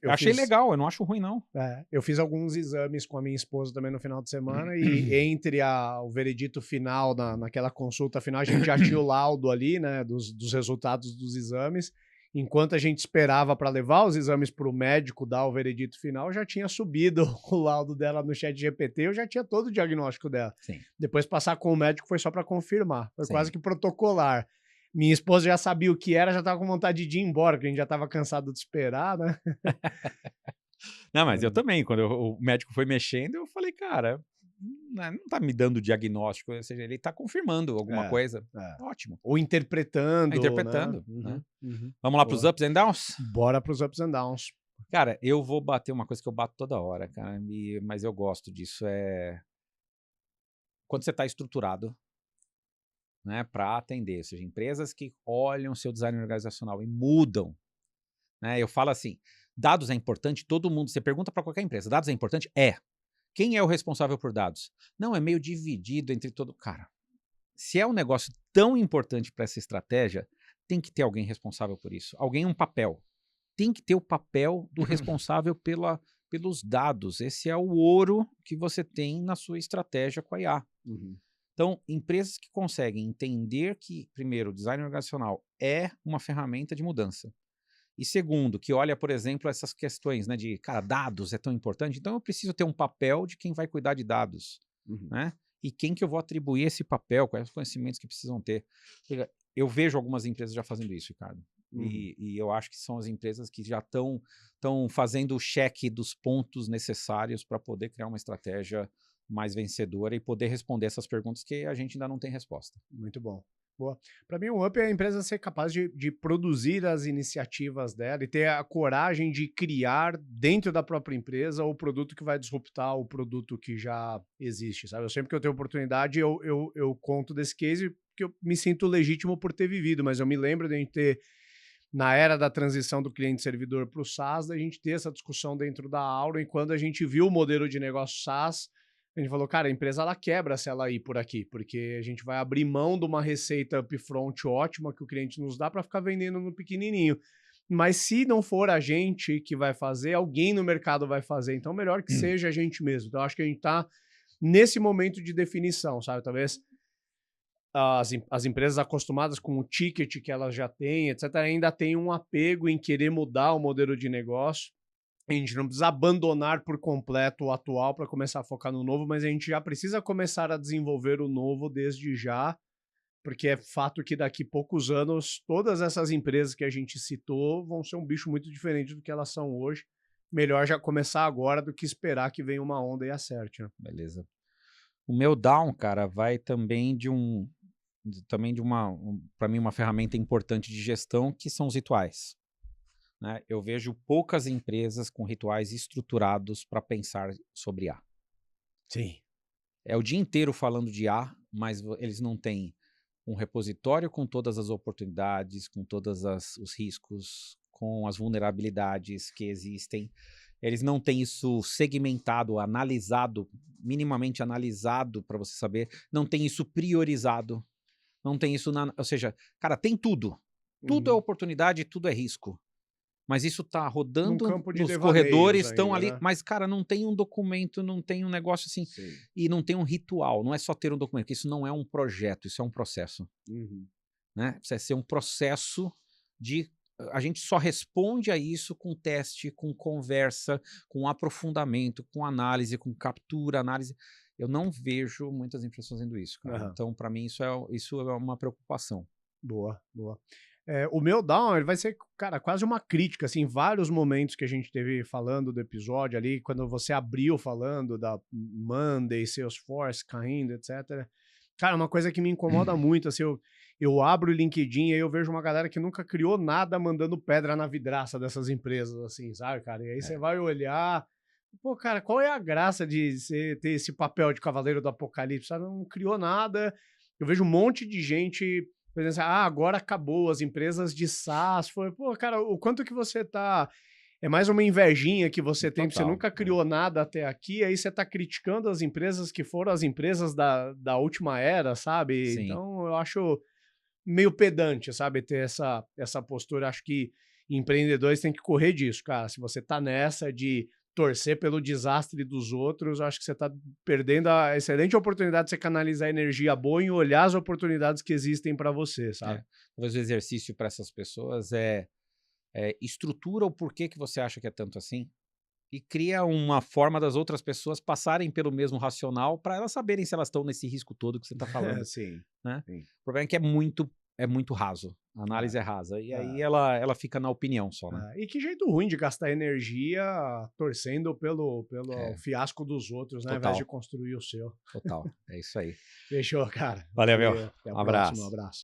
Speaker 2: Eu achei legal, eu não acho ruim, não.
Speaker 1: Eu fiz alguns exames com a minha esposa também no final de semana e entre o veredito final, naquela consulta final, a gente já tinha o laudo ali, né, dos resultados dos exames. Enquanto a gente esperava para levar os exames para o médico dar o veredito final, já tinha subido o laudo dela no ChatGPT, eu já tinha todo o diagnóstico dela.
Speaker 2: Sim.
Speaker 1: Depois passar com o médico foi só para confirmar, foi quase que protocolar. Minha esposa já sabia o que era, já estava com vontade de ir embora, porque a gente já estava cansado de esperar, né?
Speaker 2: Não, mas eu também, quando o médico foi mexendo, eu falei, cara, não tá me dando diagnóstico, ou seja, ele tá confirmando alguma coisa. Ótimo.
Speaker 1: Ou interpretando.
Speaker 2: Interpretando. Né? Vamos lá para os ups and downs?
Speaker 1: Bora para os ups and downs.
Speaker 2: Cara, eu vou bater uma coisa que eu bato toda hora, cara, mas eu gosto disso, quando você está estruturado, né, para atender, ou seja, empresas que olham seu design organizacional e mudam, né? Eu falo assim, dados é importante, todo mundo, você pergunta para qualquer empresa, dados é importante? Quem é o responsável por dados? Não, é meio dividido entre todo... Cara, se é um negócio tão importante para essa estratégia, tem que ter alguém responsável por isso. Alguém, um papel. Tem que ter o papel do responsável pelos dados. Esse é o ouro que você tem na sua estratégia com a IA. Então, empresas que conseguem entender que, primeiro, o design organizacional é uma ferramenta de mudança. E segundo, que olha, por exemplo, essas questões, né, de, cara, dados é tão importante, então eu preciso ter um papel de quem vai cuidar de dados, né? E quem que eu vou atribuir esse papel, quais os conhecimentos que precisam ter. Eu vejo algumas empresas já fazendo isso, Ricardo. E eu acho que são as empresas que já estão fazendo o cheque dos pontos necessários para poder criar uma estratégia mais vencedora e poder responder essas perguntas que a gente ainda não tem resposta.
Speaker 1: Muito bom. Boa. Para mim, o up é a empresa ser capaz de produzir as iniciativas dela e ter a coragem de criar dentro da própria empresa o produto que vai disruptar o produto que já existe, sabe? Eu sempre que eu tenho oportunidade, eu conto desse case porque eu me sinto legítimo por ter vivido, mas eu me lembro de a gente ter, na era da transição do cliente-servidor para o SaaS, da gente ter essa discussão dentro da Auro, e quando a gente viu o modelo de negócio SaaS, a gente falou, cara, a empresa ela quebra se ela ir por aqui, porque a gente vai abrir mão de uma receita upfront ótima que o cliente nos dá para ficar vendendo no pequenininho. Mas se não for a gente que vai fazer, alguém no mercado vai fazer. Então, melhor que seja a gente mesmo. Então, acho que a gente está nesse momento de definição, sabe? Talvez as empresas acostumadas com o ticket que elas já têm, etc., ainda têm um apego em querer mudar o modelo de negócio. A gente não precisa abandonar por completo o atual para começar a focar no novo, mas a gente já precisa começar a desenvolver o novo desde já, porque é fato que daqui a poucos anos todas essas empresas que a gente citou vão ser um bicho muito diferente do que elas são hoje. Melhor já começar agora do que esperar que venha uma onda e acerte, né?
Speaker 2: Beleza. O meu down, cara, vai também para mim, uma ferramenta importante de gestão, que são os rituais. Né? Eu vejo poucas empresas com rituais estruturados para pensar sobre IA.
Speaker 1: Sim.
Speaker 2: É o dia inteiro falando de IA, mas eles não têm um repositório com todas as oportunidades, com todos os riscos, com as vulnerabilidades que existem. Eles não têm isso segmentado, analisado, minimamente analisado para você saber. Não tem isso priorizado. Não tem isso, ou seja, cara, tem tudo. Tudo é oportunidade, tudo é risco. Mas isso está rodando nos corredores, estão ali, né? Mas, cara, não tem um documento, não tem um negócio assim, e não tem um ritual, não é só ter um documento, porque isso não é um projeto, isso é um processo. Né? Precisa ser um processo de... A gente só responde a isso com teste, com conversa, com aprofundamento, com análise, com captura, análise. Eu não vejo muitas empresas fazendo isso, cara. Então, para mim, isso é uma preocupação.
Speaker 1: Boa, boa. O meu down, ele vai ser, cara, quase uma crítica, assim, em vários momentos que a gente teve falando do episódio ali, quando você abriu falando da Monday, Salesforce caindo, etc. Cara, uma coisa que me incomoda muito, assim, eu abro o LinkedIn e aí eu vejo uma galera que nunca criou nada mandando pedra na vidraça dessas empresas, assim, sabe, cara? E aí você vai olhar, pô, cara, qual é a graça de você ter esse papel de cavaleiro do apocalipse, sabe? Não criou nada. Eu vejo um monte de gente... Por exemplo, agora acabou, as empresas de SaaS, pô, cara, o quanto que você tá... É mais uma invejinha que você tem, porque você nunca criou nada até aqui, aí você tá criticando as empresas que foram as empresas da última era, sabe?
Speaker 2: Sim.
Speaker 1: Então, eu acho meio pedante, sabe, ter essa postura. Acho que empreendedores têm que correr disso, cara. Se você tá nessa de torcer pelo desastre dos outros, acho que você está perdendo a excelente oportunidade de você canalizar energia boa e olhar as oportunidades que existem para você, sabe?
Speaker 2: Talvez o exercício para essas pessoas é estrutura o porquê que você acha que é tanto assim e cria uma forma das outras pessoas passarem pelo mesmo racional para elas saberem se elas estão nesse risco todo que você está falando.
Speaker 1: Sim,
Speaker 2: né?
Speaker 1: sim.
Speaker 2: O problema é que é muito raso. A análise é rasa. E aí ela fica na opinião só, né?
Speaker 1: E que jeito ruim de gastar energia torcendo pelo fiasco dos outros, né? Ao invés de construir o seu.
Speaker 2: Total. É isso aí.
Speaker 1: Fechou, cara.
Speaker 2: Valeu, meu.
Speaker 1: Até a
Speaker 2: Um abraço.
Speaker 1: próxima. Um abraço.